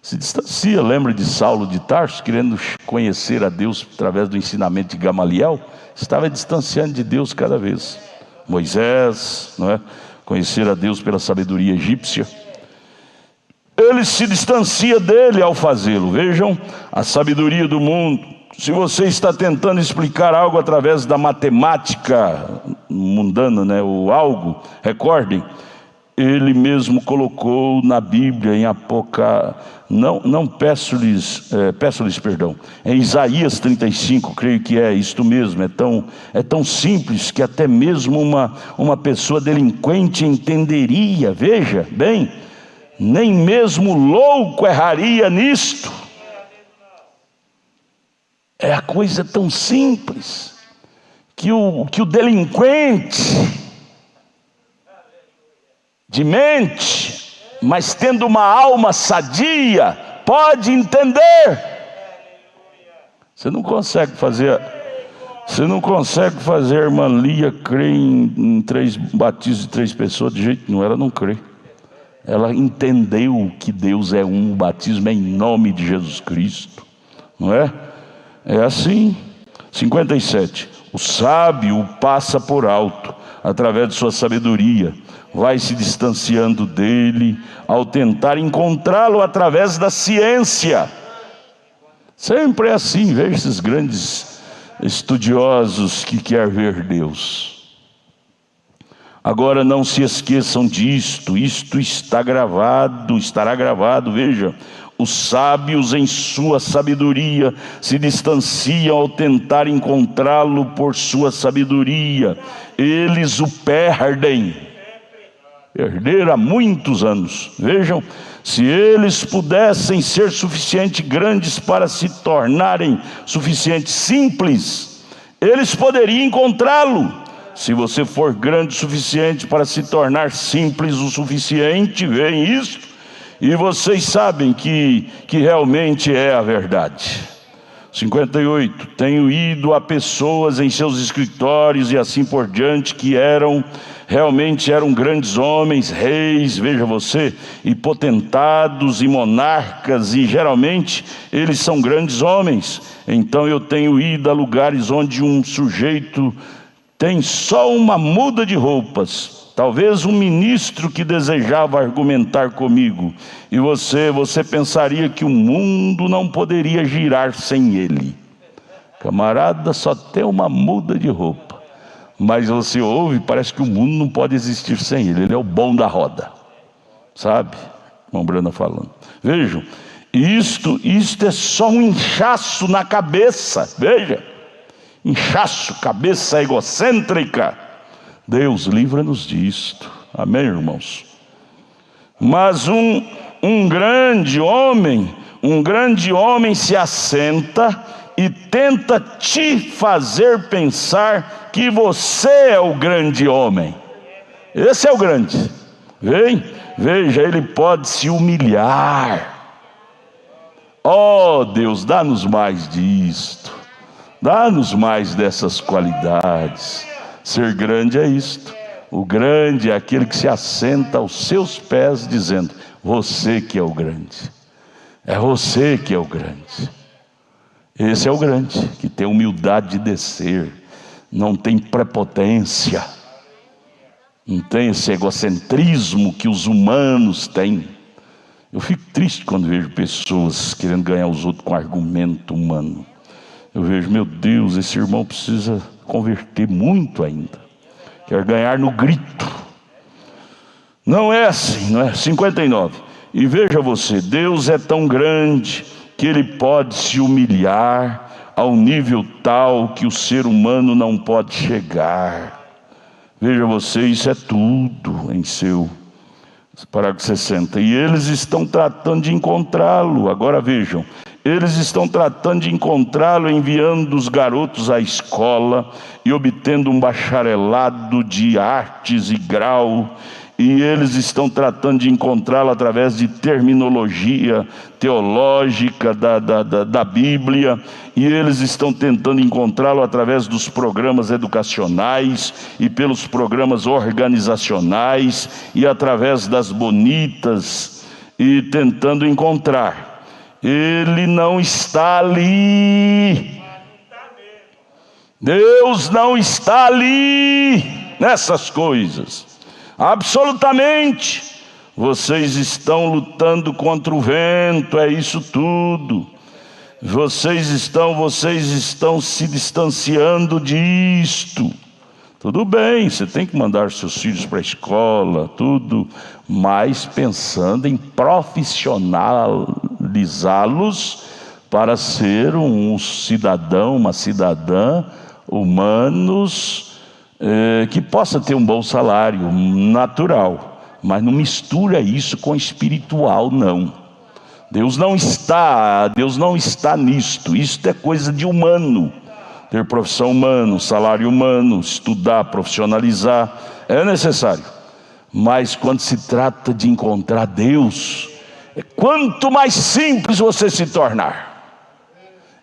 Se distancia, lembra de Saulo de Tarso, querendo conhecer a Deus através do ensinamento de Gamaliel? Estava distanciando de Deus cada vez. Moisés, não é? Conhecer a Deus pela sabedoria egípcia. Ele se distancia dele ao fazê-lo. Vejam, a sabedoria do mundo. Se você está tentando explicar algo através da matemática mundana, né, ou algo, recordem, ele mesmo colocou na Bíblia, em peço-lhes perdão, em Isaías 35, creio que é isto mesmo, é tão simples que até mesmo uma pessoa delinquente entenderia. Veja bem, nem mesmo louco erraria nisto. É a coisa tão simples que o delinquente de mente, mas tendo uma alma sadia, pode entender. Você não consegue fazer a irmã Lia crer em 3 batismos de 3 pessoas de jeito nenhum. Ela não crê. Ela entendeu que Deus é um, o batismo é em nome de Jesus Cristo, não é? É assim. 57. O sábio o passa por alto através de sua sabedoria, vai se distanciando dele ao tentar encontrá-lo através da ciência. Sempre é assim. Veja esses grandes estudiosos que querem ver Deus. Agora não se esqueçam disto, isto estará gravado, veja. Os sábios em sua sabedoria se distanciam ao tentar encontrá-lo por sua sabedoria. Eles o perdem. Perderam há muitos anos. Vejam, se eles pudessem ser suficiente grandes para se tornarem suficiente simples, eles poderiam encontrá-lo. Se você for grande o suficiente para se tornar simples o suficiente, veem isso. E vocês sabem que realmente é a verdade. 58, tenho ido a pessoas em seus escritórios e assim por diante que realmente eram grandes homens, reis, veja você, e potentados e monarcas, e geralmente eles são grandes homens. Então eu tenho ido a lugares onde um sujeito tem só uma muda de roupas, talvez um ministro que desejava argumentar comigo, e você pensaria que o mundo não poderia girar sem ele. Camarada só tem uma muda de roupa, mas você ouve, parece que o mundo não pode existir sem ele. Ele é o bom da roda, sabe? Irmão Brana falando. Vejam, isto é só um inchaço na cabeça. Veja, inchaço, cabeça egocêntrica. Deus livra-nos disto. Amém, irmãos? Mas um grande homem se assenta e tenta te fazer pensar que você é o grande homem. Esse é o grande. Veja, ele pode se humilhar. Oh Deus, dá-nos mais disto. Dá-nos mais dessas qualidades. Ser grande é isto. O grande é aquele que se assenta aos seus pés dizendo: você que é o grande. É você que é o grande. Esse é o grande, que tem humildade de descer, não tem prepotência, não tem esse egocentrismo que os humanos têm. Eu fico triste quando vejo pessoas querendo ganhar os outros com argumento humano. Eu vejo, meu Deus, esse irmão precisa converter muito ainda, quer ganhar no grito. Não é assim, não é? 59. E veja você, Deus é tão grande que Ele pode se humilhar ao nível tal que o ser humano não pode chegar. Veja você, isso é tudo em seu parágrafo 60. E eles estão tratando de encontrá-lo. Agora vejam, eles estão tratando de encontrá-lo enviando os garotos à escola e obtendo um bacharelado de artes e grau. E eles estão tratando de encontrá-lo através de terminologia teológica da Bíblia. E eles estão tentando encontrá-lo através dos programas educacionais e pelos programas organizacionais e através das bonitas, e tentando encontrar. Ele não está ali. Deus não está ali nessas coisas. Absolutamente. Vocês estão lutando contra o vento, é isso tudo. Vocês estão se distanciando disto. Tudo bem, você tem que mandar seus filhos para a escola, tudo, mas pensando em profissionalizá-los para ser um cidadão, uma cidadã humanos, que possa ter um bom salário natural, mas não mistura isso com espiritual, não. Deus não está nisto. Isto é coisa de humano. Ter profissão humana, salário humano, estudar, profissionalizar, é necessário. Mas quando se trata de encontrar Deus, quanto mais simples você se tornar.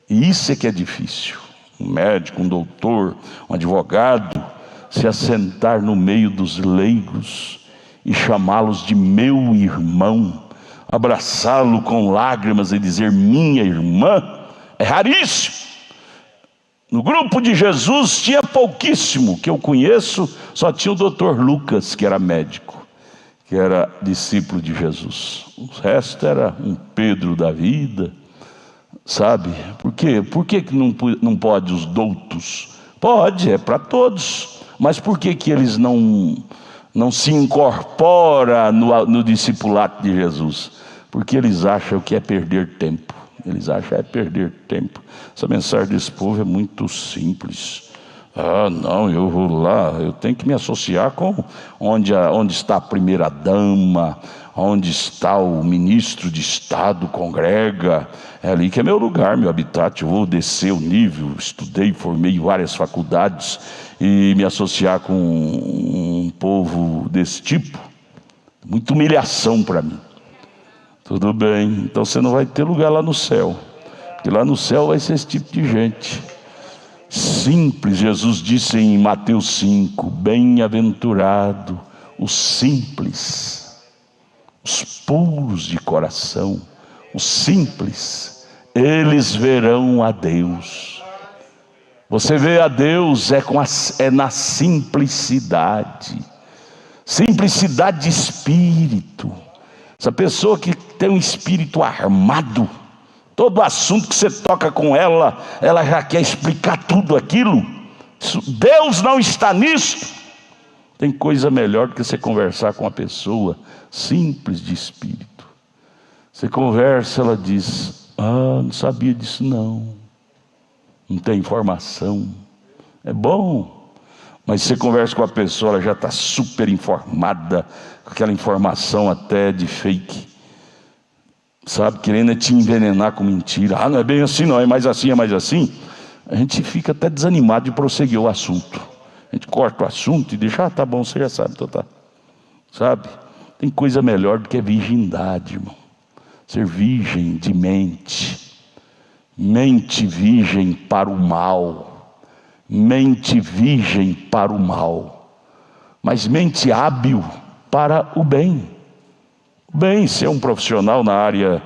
E isso é que é difícil. Um médico, um doutor, um advogado, se assentar no meio dos leigos e chamá-los de meu irmão, abraçá-lo com lágrimas e dizer minha irmã, é raríssimo. No grupo de Jesus tinha pouquíssimo, que eu conheço, só tinha o doutor Lucas, que era médico, que era discípulo de Jesus. O resto era um Pedro da vida, sabe? Por quê? Por que não pode os doutos? Pode, é para todos. Mas por que eles não se incorporam no discipulado de Jesus? Porque eles acham que é perder tempo. Eles acham que é perder tempo. Essa mensagem desse povo é muito simples. Ah, não, eu vou lá, eu tenho que me associar com onde está a primeira dama, onde está o ministro de Estado, congrega. É ali que é meu lugar, meu habitat. Eu vou descer o nível, estudei, formei várias faculdades, e me associar com um povo desse tipo, muita humilhação para mim. Tudo bem, então você não vai ter lugar lá no céu. Porque lá no céu vai ser esse tipo de gente. Simples, Jesus disse em Mateus 5, bem-aventurado os simples, os puros de coração, os simples, eles verão a Deus. Você vê a Deus é na simplicidade, simplicidade de espírito. Essa pessoa que tem um espírito armado, todo assunto que você toca com ela, ela já quer explicar tudo aquilo. Deus não está nisso. Tem coisa melhor do que você conversar com uma pessoa simples de espírito. Você conversa, ela diz, não sabia disso não. Não tem informação. É bom. Mas você conversa com a pessoa, ela já está super informada, com aquela informação até de fake. Sabe, querendo te envenenar com mentira. Não é bem assim não, é mais assim, é mais assim. A gente fica até desanimado de prosseguir o assunto. A gente corta o assunto e deixa, tá bom, você já sabe, então tá. Sabe, tem coisa melhor do que a virgindade, irmão. Ser virgem de mente. Mente virgem para o mal. Mente virgem para o mal. Mas mente hábil para o bem. Bem, ser um profissional na área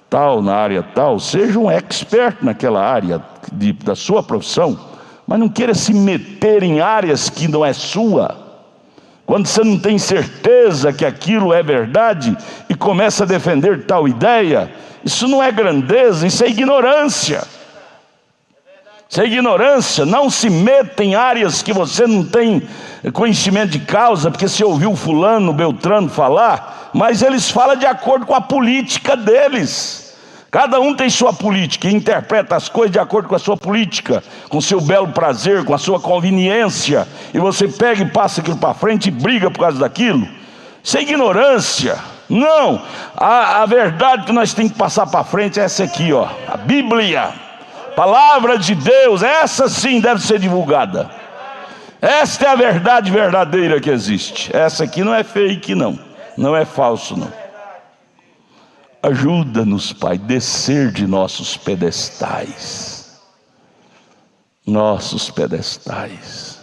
tal, seja um expert naquela área da sua profissão, mas não queira se meter em áreas que não é sua. Quando você não tem certeza que aquilo é verdade e começa a defender tal ideia, isso não é grandeza, isso é ignorância. Isso é ignorância. Não se meta em áreas que você não tem conhecimento de causa, porque você ouviu fulano, beltrano falar, mas eles falam de acordo com a política deles. Cada um tem sua política e interpreta as coisas de acordo com a sua política, com o seu belo prazer, com a sua conveniência, e você pega e passa aquilo para frente e briga por causa daquilo. Isso é ignorância. Não, a verdade que nós temos que passar para frente é essa aqui, ó, a Bíblia, palavra de Deus. Essa sim deve ser divulgada. Esta é a verdade verdadeira que existe. Essa aqui não é fake não, não é falso não. Ajuda-nos, Pai, descer de nossos pedestais. Nossos pedestais.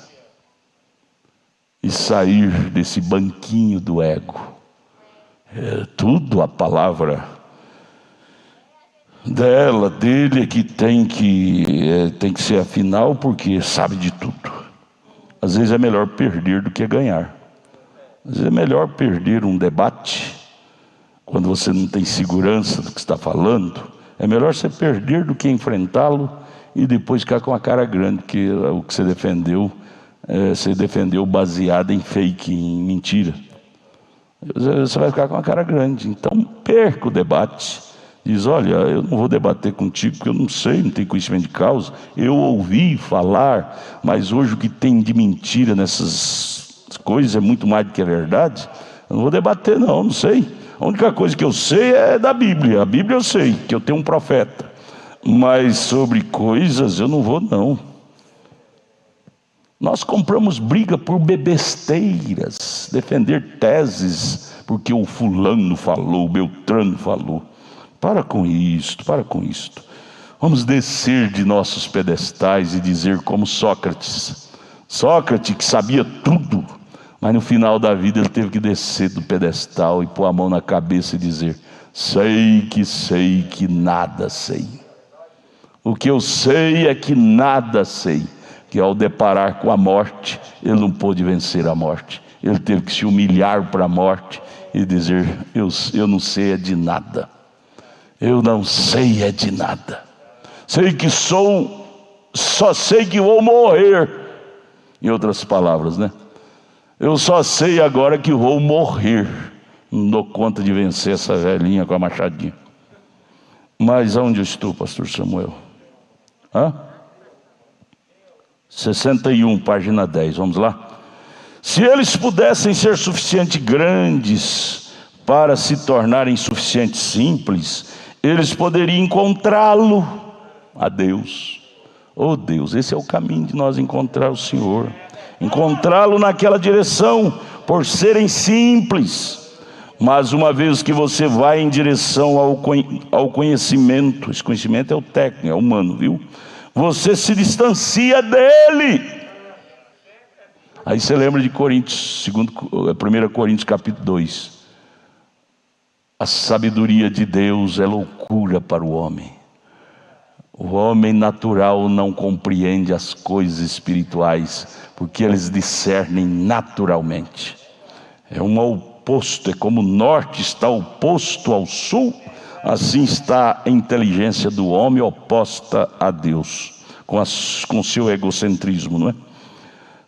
E sair desse banquinho do ego. Tudo a palavra dele é que tem que ser a final, porque sabe de tudo. Às vezes é melhor perder do que ganhar. Às vezes é melhor perder um debate, quando você não tem segurança do que está falando. É melhor você perder do que enfrentá-lo e depois ficar com a cara grande, porque o que você defendeu baseado em fake, em mentira. Você vai ficar com a cara grande. Então perca o debate. Diz, olha, eu não vou debater contigo porque eu não sei, não tenho conhecimento de causa. Eu ouvi falar, mas hoje o que tem de mentira nessas coisas é muito mais do que a verdade. Eu não vou debater não sei. A única coisa que eu sei é da Bíblia. A Bíblia eu sei, que eu tenho um profeta. Mas sobre coisas eu não vou não. Nós compramos briga por besteiras, defender teses, porque o fulano falou, o beltrano falou. Para com isto, para com isto. Vamos descer de nossos pedestais e dizer como Sócrates. Sócrates que sabia tudo, mas no final da vida ele teve que descer do pedestal e pôr a mão na cabeça e dizer, sei que nada sei. O que eu sei é que nada sei. Que ao deparar com a morte, ele não pôde vencer a morte. Ele teve que se humilhar para a morte e dizer, eu não sei é de nada. Eu não sei é de nada. Sei que só sei que vou morrer. Em outras palavras, né? Eu só sei agora que vou morrer. Não dou conta de vencer essa velhinha com a machadinha. Mas aonde eu estou, pastor Samuel? 61, página 10, vamos lá. Se eles pudessem ser suficientemente grandes para se tornarem suficientemente simples, eles poderiam encontrá-lo, a Deus. Oh Deus, esse é o caminho de nós encontrar o Senhor. Encontrá-lo naquela direção, por serem simples. Mas uma vez que você vai em direção ao conhecimento, esse conhecimento é o técnico, é o humano, viu? Você se distancia dele. Aí você lembra de Coríntios, 1 Coríntios capítulo 2. A sabedoria de Deus é loucura para o homem. O homem natural não compreende as coisas espirituais, porque eles discernem naturalmente. É um oposto, é como o norte está oposto ao sul, assim está a inteligência do homem oposta a Deus, com seu egocentrismo, não é?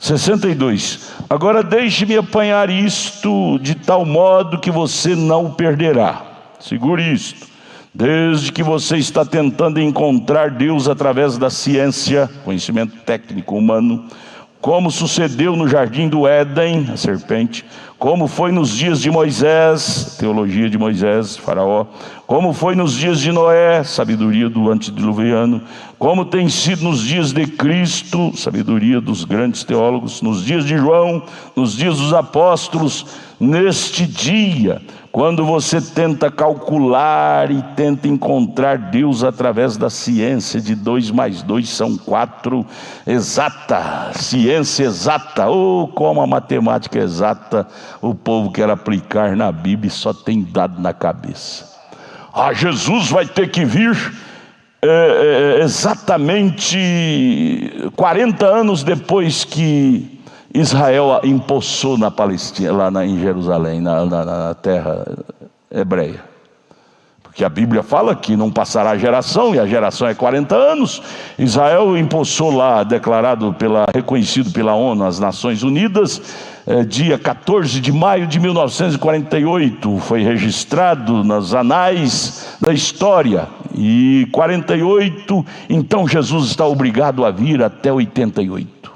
62. Agora deixe-me apanhar isto de tal modo que você não o perderá. Segure isto. Desde que você está tentando encontrar Deus através da ciência, conhecimento técnico humano, como sucedeu no jardim do Éden, a serpente, como foi nos dias de Moisés, teologia de Moisés, Faraó, como foi nos dias de Noé, sabedoria do antediluviano, como tem sido nos dias de Cristo, sabedoria dos grandes teólogos, nos dias de João, nos dias dos apóstolos, neste dia, quando você tenta calcular e tenta encontrar Deus através da ciência de 2 mais 2 são 4, exata, ciência exata, como a matemática é exata, o povo quer aplicar na Bíblia e só tem dado na cabeça. Jesus vai ter que vir exatamente 40 anos depois que Israel empossou na Palestina, lá em Jerusalém, na terra hebreia. Porque a Bíblia fala que não passará geração, e a geração é 40 anos. Israel empossou lá, reconhecido pela ONU, as Nações Unidas, dia 14 de maio de 1948, foi registrado nas anais da história. E 48, então Jesus está obrigado a vir até 88.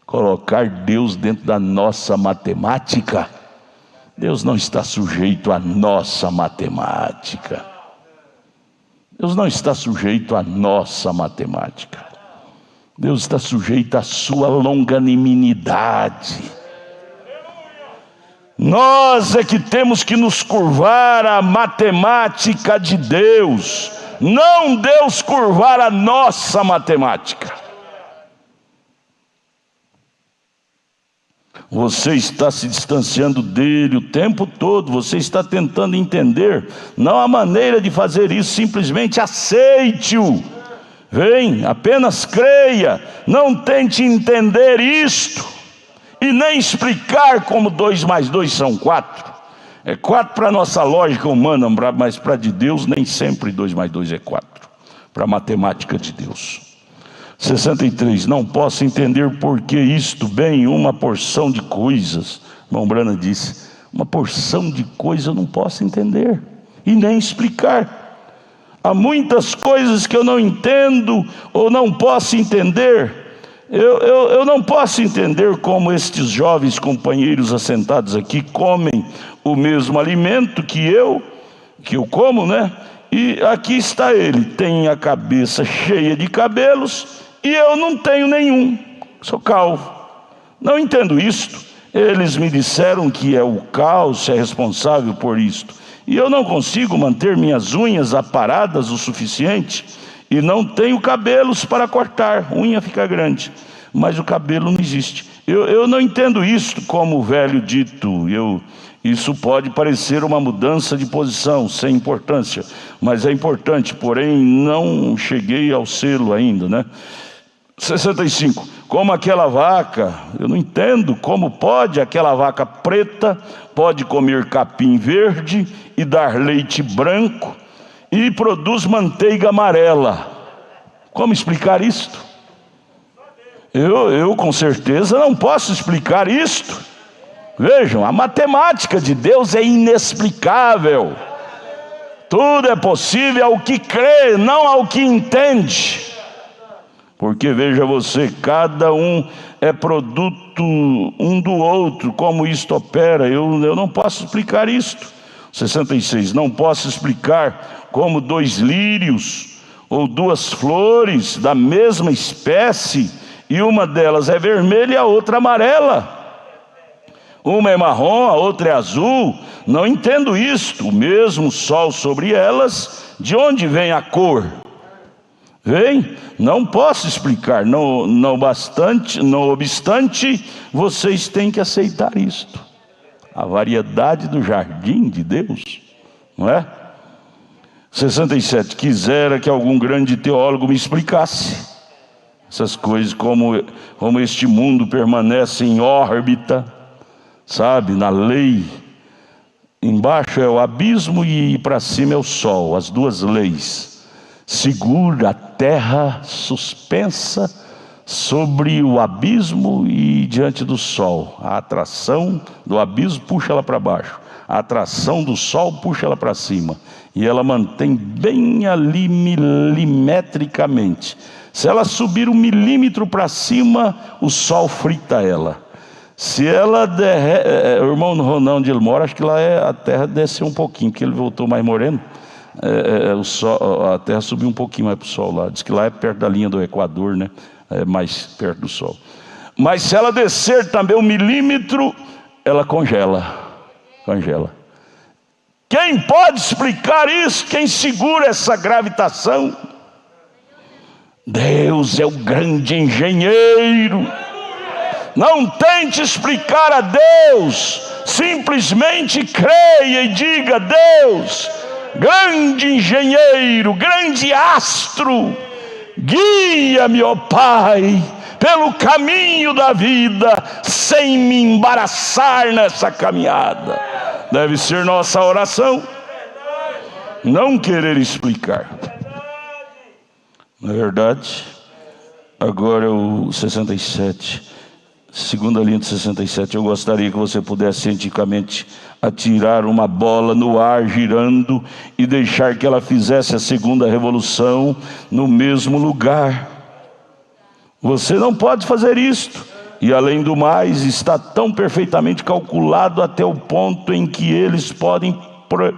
Colocar Deus dentro da nossa matemática. Deus não está sujeito à nossa matemática. Deus não está sujeito à nossa matemática. Deus está sujeito à sua longanimidade. Nós é que temos que nos curvar à matemática de Deus, não Deus curvar a nossa matemática. Você está se distanciando dele o tempo todo, você está tentando entender. Não há maneira de fazer isso, simplesmente aceite-o. Vem, apenas creia, não tente entender isto, e nem explicar como 2 mais 2 são 4. É 4 para a nossa lógica humana, mas para de Deus nem sempre 2 mais 2 é 4. Para a matemática de Deus. 63, não posso entender por que isto, bem, uma porção de coisas. Irmão Branham disse, uma porção de coisas eu não posso entender, e nem explicar. Há muitas coisas que eu não entendo, ou não posso entender. Eu não posso entender como estes jovens companheiros assentados aqui comem o mesmo alimento que eu como, né? E aqui está ele, tem a cabeça cheia de cabelos, e eu não tenho nenhum, sou calvo. Não entendo isto. Eles me disseram que é o cálcio é responsável por isto, e eu não consigo manter minhas unhas aparadas o suficiente, e não tenho cabelos para cortar, unha fica grande, mas o cabelo não existe. Eu não entendo isto como o velho dito. Isso pode parecer uma mudança de posição, sem importância, mas é importante, porém não cheguei ao selo ainda, né? 65, como aquela vaca, eu não entendo como pode aquela vaca preta, pode comer capim verde e dar leite branco, e produz manteiga amarela. Como explicar isto? Eu com certeza não posso explicar isto. Vejam, a matemática de Deus é inexplicável. Tudo é possível ao que crê, não ao que entende. Porque veja você, cada um é produto um do outro. Como isto opera, eu não posso explicar isto. 66, não posso explicar como 2 lírios ou 2 flores da mesma espécie, e uma delas é vermelha e a outra amarela. Uma é marrom, a outra é azul. Não entendo isto. O mesmo sol sobre elas, de onde vem a cor? Vem? Não posso explicar. Não obstante, vocês têm que aceitar isto. A variedade do jardim de Deus, não é? 67. Quisera que algum grande teólogo me explicasse essas coisas, como este mundo permanece em órbita, sabe, na lei. Embaixo é o abismo e para cima é o sol, as duas leis. Segura a terra suspensa sobre o abismo e diante do sol. A atração do abismo puxa ela para baixo, a atração do sol puxa ela para cima, e ela mantém bem ali milimetricamente. Se ela subir 1 milímetro para cima, o sol frita ela. Se ela o irmão Ronão, onde ele mora, acho que lá a terra desceu um pouquinho, porque ele voltou mais moreno. A terra subiu um pouquinho mais para o sol lá. Diz que lá é perto da linha do Equador, né? É mais perto do sol. Mas se ela descer também 1 milímetro, ela congela. Quem pode explicar isso? Quem segura essa gravitação? Deus é o grande engenheiro. Não tente explicar a Deus, simplesmente creia e diga: Deus, grande engenheiro, grande astro, guia-me, ó Pai, pelo caminho da vida, sem me embaraçar nessa caminhada. Deve ser nossa oração. Não querer explicar. Na verdade, agora o 67, segunda linha de 67, eu gostaria que você pudesse cientificamente atirar uma bola no ar girando e deixar que ela fizesse a segunda revolução no mesmo lugar. Você não pode fazer isto. E além do mais, está tão perfeitamente calculado até o ponto em que eles podem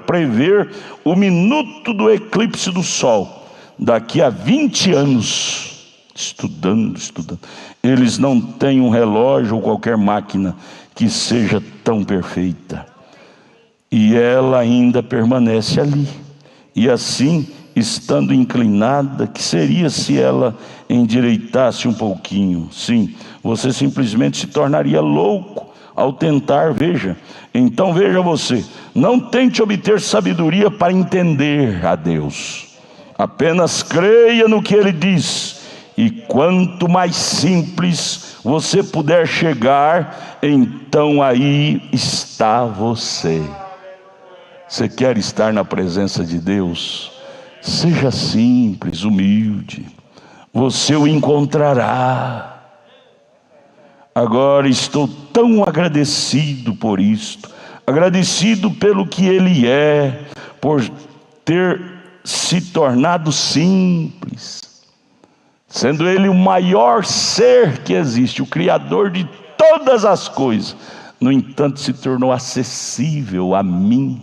prever o minuto do eclipse do sol. Daqui a 20 anos, estudando, eles não têm um relógio ou qualquer máquina que seja tão perfeita. E ela ainda permanece ali. E assim, estando inclinada, que seria se ela endireitasse um pouquinho? Sim, você simplesmente se tornaria louco ao tentar, veja. Então veja você, não tente obter sabedoria para entender a Deus. Apenas creia no que Ele diz. E quanto mais simples você puder chegar, então aí está você. Você quer estar na presença de Deus? Seja simples, humilde. Você o encontrará. Agora estou tão agradecido por isto. Agradecido pelo que Ele é, por ter se tornado simples, sendo Ele o maior ser que existe, o Criador de todas as coisas. No entanto, se tornou acessível a mim,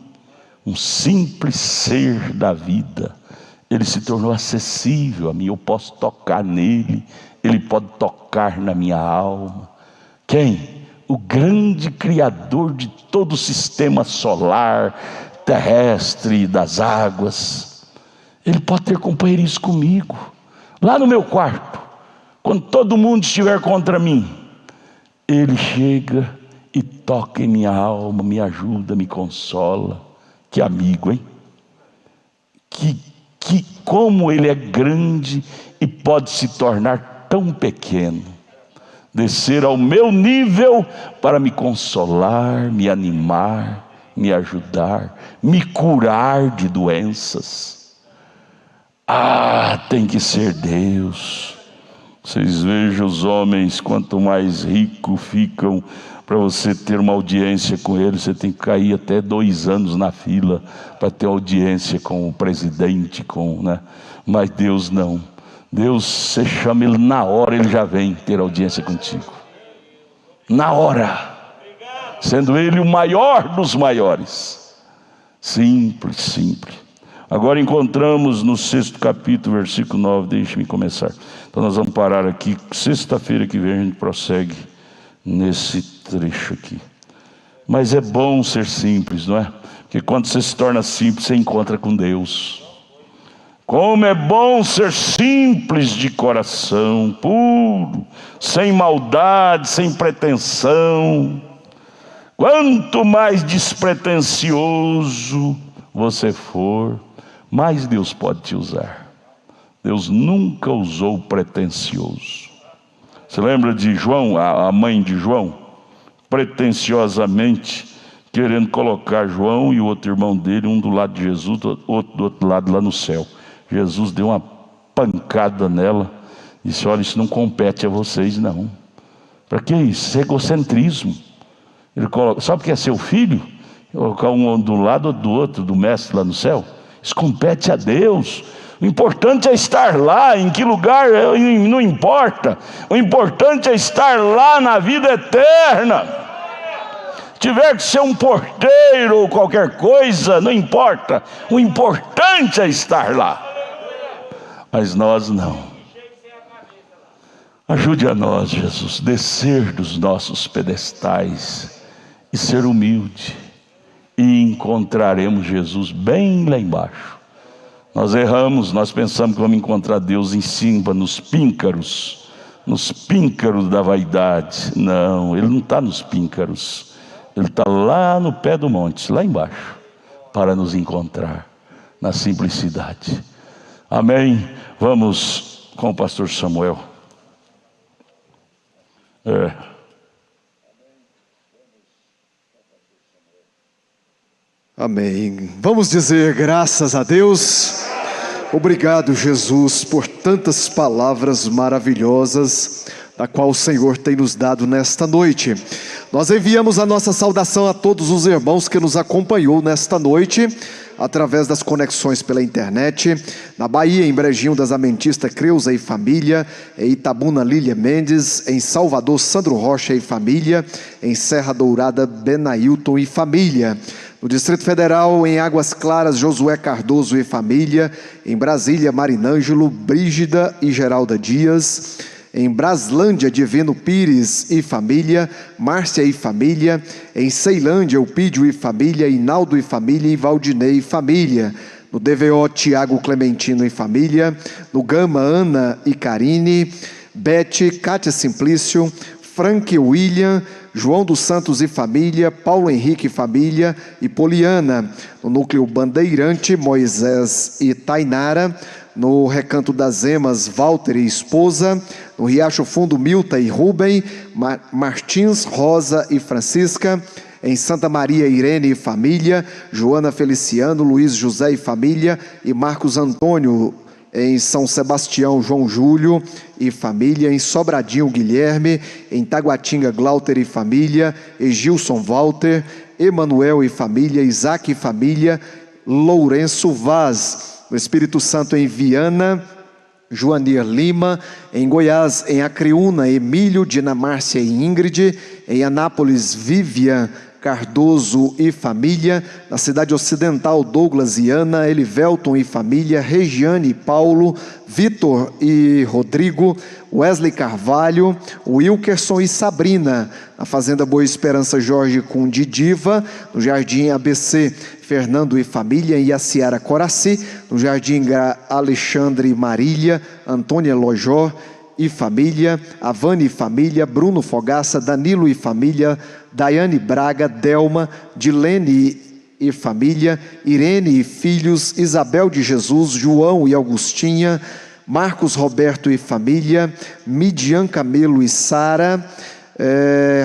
um simples ser da vida. Ele se tornou acessível a mim. Eu posso tocar nele, Ele pode tocar na minha alma. Quem? O grande Criador de todo o sistema solar, terrestre, das águas. Ele pode ter companheirismo comigo, lá no meu quarto, quando todo mundo estiver contra mim. Ele chega e toca em minha alma, me ajuda, me consola. Que amigo, hein? Como Ele é grande e pode se tornar tão pequeno, descer ao meu nível para me consolar, me animar, me ajudar, me curar de doenças. Tem que ser Deus. Vocês vejam os homens, quanto mais ricos ficam, para você ter uma audiência com eles, você tem que cair até 2 anos na fila para ter audiência com o presidente, né? Mas Deus não. Deus, você chama Ele na hora, Ele já vem ter audiência contigo. Na hora. Sendo Ele o maior dos maiores. Simples. Agora encontramos no 6º capítulo, versículo 9, deixe-me começar. Então nós vamos parar aqui, sexta-feira que vem a gente prossegue nesse trecho aqui. Mas é bom ser simples, não é? Porque quando você se torna simples, você encontra com Deus. Como é bom ser simples de coração, puro, sem maldade, sem pretensão. Quanto mais despretensioso você for, mais Deus pode te usar. Deus nunca usou o pretensioso. Você lembra de João, a mãe de João? Pretensiosamente querendo colocar João e o outro irmão dele, um do lado de Jesus, outro do outro lado lá no céu. Jesus deu uma pancada nela e disse: olha, isso não compete a vocês não. Para que isso? Isso é egocentrismo. Ele coloca, sabe o que é seu filho? Colocar um do lado ou do outro, do mestre lá no céu. Isso compete a Deus. O importante é estar lá, em que lugar não importa. O importante é estar lá na vida eterna. Se tiver que ser um porteiro ou qualquer coisa, não importa. O importante é estar lá. Mas nós não. Ajude a nós, Jesus, descer dos nossos pedestais e ser humilde. E encontraremos Jesus bem lá embaixo. Nós erramos, nós pensamos que vamos encontrar Deus em cima, nos píncaros da vaidade. Não, Ele não está nos píncaros. Ele está lá no pé do monte, lá embaixo, para nos encontrar na simplicidade. Amém? Vamos com o pastor Samuel. Amém. Vamos dizer graças a Deus. Obrigado, Jesus, por tantas palavras maravilhosas, da qual o Senhor tem nos dado nesta noite. Nós enviamos a nossa saudação a todos os irmãos que nos acompanhou nesta noite, através das conexões pela internet, na Bahia, em Brejinho das Amentistas, Creuza e família, em Itabuna, Lília Mendes, em Salvador, Sandro Rocha e família, em Serra Dourada, Benailton e família, no Distrito Federal, em Águas Claras, Josué Cardoso e família, em Brasília, Marinângelo, Brígida e Geralda Dias, em Braslândia, Divino Pires e família, Márcia e família, em Ceilândia, Eupídio e família, Inaldo e família e Valdinei e família, no DVO, Tiago Clementino e família, no Gama, Ana e Karine, Bete, Cátia Simplício, Frank e William, João dos Santos e família, Paulo Henrique e família e Poliana, no Núcleo Bandeirante, Moisés e Tainara, no Recanto das Emas, Walter e esposa, no Riacho Fundo, Milta e Rubem, Martins, Rosa e Francisca, em Santa Maria, Irene e família, Joana Feliciano, Luiz José e família e Marcos Antônio, em São Sebastião, João Júlio e família, em Sobradinho, Guilherme, em Taguatinga, Glauter e família, Egilson Walter, Emanuel e família, Isaac e família, Lourenço Vaz, no Espírito Santo, em Viana, Joanir Lima, em Goiás, em Acreúna, Emílio, Dinamárcia e Ingrid, em Anápolis, Vivian Cardoso e família, na Cidade Ocidental, Douglas e Ana, Elivelton e família, Regiane e Paulo, Vitor e Rodrigo, Wesley Carvalho, Wilkerson e Sabrina, na Fazenda Boa Esperança, Jorge Cunde Diva, no Jardim ABC, Fernando e família, e a Ciara Coraci, no Jardim Alexandre e Marília, Antônia Lojó e família, Avane e família, Bruno Fogaça, Danilo e família, Daiane Braga, Delma, Dilene e família, Irene e filhos, Isabel de Jesus, João e Augustinha, Marcos Roberto e família, Midian Camelo e Sara,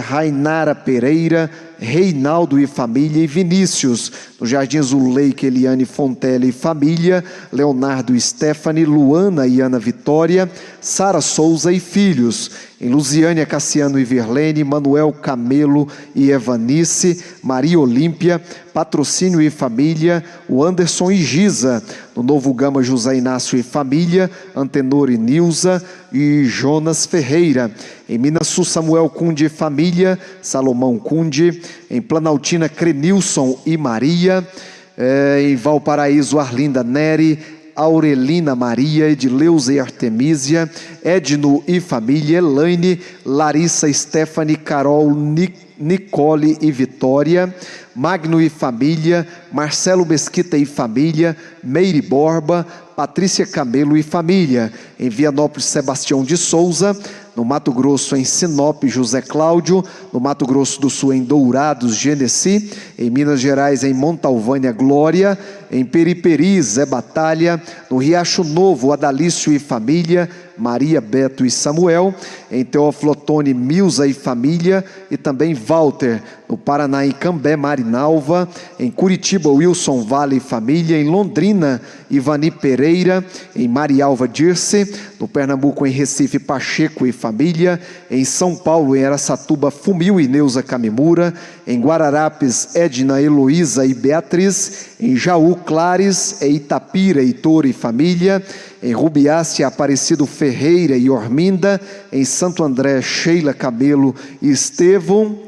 Rainara Pereira, Reinaldo e família, e Vinícius, no Jardim Zuleika, Eliane Fontela e família, Leonardo e Stephanie, Luana e Ana Vitória, Sara Souza e filhos, em Lusiânia, Cassiano e Virlene, Manuel Camelo e Evanice, Maria Olímpia, Patrocínio e família, o Anderson e Giza, no Novo Gama, José Inácio e família, Antenor e Nilza e Jonas Ferreira, em Minaçu, Samuel Cunde e família, Salomão Cunde, em Planaltina, Crenilson e Maria, em Valparaíso, Arlinda Neri, Aurelina Maria, Edileuza e Artemísia, Edno e família, Elaine, Larissa, Stephanie, Carol, Nicole e Vitória, Magno e família, Marcelo Mesquita e família, Meire Borba, Patrícia Camelo e família. Em Vianópolis, Sebastião de Souza. No Mato Grosso, em Sinop, José Cláudio. No Mato Grosso do Sul, em Dourados, Genesi. Em Minas Gerais, em Montalvânia, Glória. Em Periperi, Zé Batalha. No Riacho Novo, Adalício e família, Maria, Beto e Samuel. Em Teófilo Otoni, Milza e família. E também Walter. No Paraná, em Cambé, Marinalva. Em Curitiba, Wilson Vale e família. Em Londrina, Ivani Pereira. Em Marialva, Dirce. No Pernambuco, em Recife, Pacheco e família. Em São Paulo, em Araçatuba, Fumil e Neuza Camimura. Em Guararapes, Edna, Heloísa e Beatriz. Em Jaú, Clares. Em Itapira, Heitor e família. Em Rubiácea, Aparecido Ferreira e Orminda. Em Santo André, Sheila Camelo e Estevão.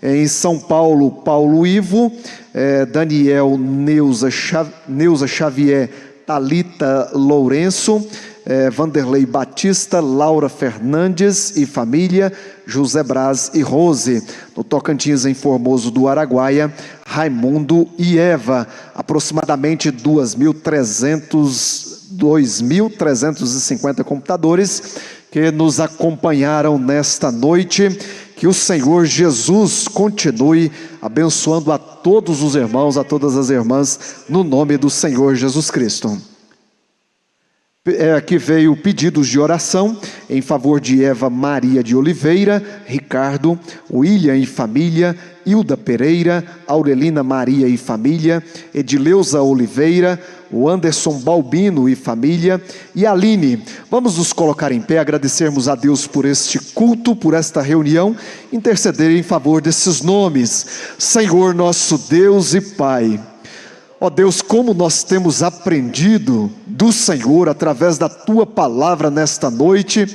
Em São Paulo, Paulo Ivo, Daniel, Neuza Xavier, Talita Lourenço, Vanderlei Batista, Laura Fernandes e família, José Braz e Rose. No Tocantins, em Formoso do Araguaia, Raimundo e Eva. Aproximadamente 2.350 computadores que nos acompanharam nesta noite. Que o Senhor Jesus continue abençoando a todos os irmãos, a todas as irmãs, no nome do Senhor Jesus Cristo. Aqui veio pedidos de oração em favor de Eva Maria de Oliveira, Ricardo, William e família, Hilda Pereira, Aurelina Maria e família, Edileuza Oliveira, o Anderson Balbino e família, e Aline. Vamos nos colocar em pé, agradecermos a Deus por este culto, por esta reunião, interceder em favor desses nomes. Senhor nosso Deus e Pai, ó Deus, como nós temos aprendido do Senhor através da Tua palavra nesta noite,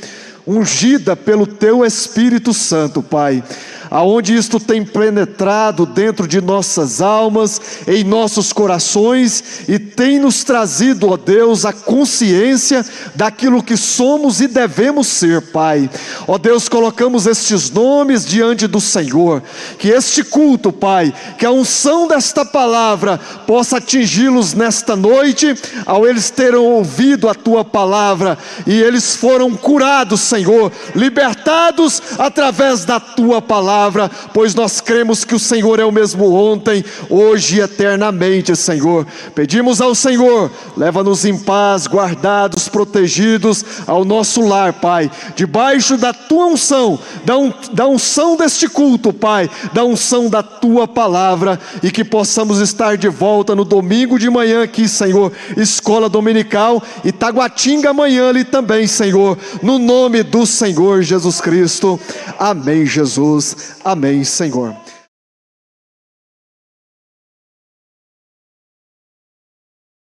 ungida pelo Teu Espírito Santo, Pai, aonde isto tem penetrado dentro de nossas almas, em nossos corações, e tem nos trazido, ó Deus, a consciência daquilo que somos e devemos ser, Pai. Ó Deus, colocamos estes nomes diante do Senhor, que este culto, Pai, que a unção desta palavra possa atingi-los nesta noite, ao eles terem ouvido a Tua palavra, e eles foram curados, Senhor, libertados através da Tua palavra, pois nós cremos que o Senhor é o mesmo ontem, hoje e eternamente, Senhor. Pedimos ao Senhor, leva-nos em paz, guardados, protegidos ao nosso lar, Pai, debaixo da Tua unção, da unção deste culto, Pai, da unção da Tua palavra, e que possamos estar de volta no domingo de manhã aqui, Senhor, escola dominical, e Taguatinga amanhã ali também, Senhor, no nome do Senhor Jesus Cristo. Amém, Jesus. Amém, Senhor.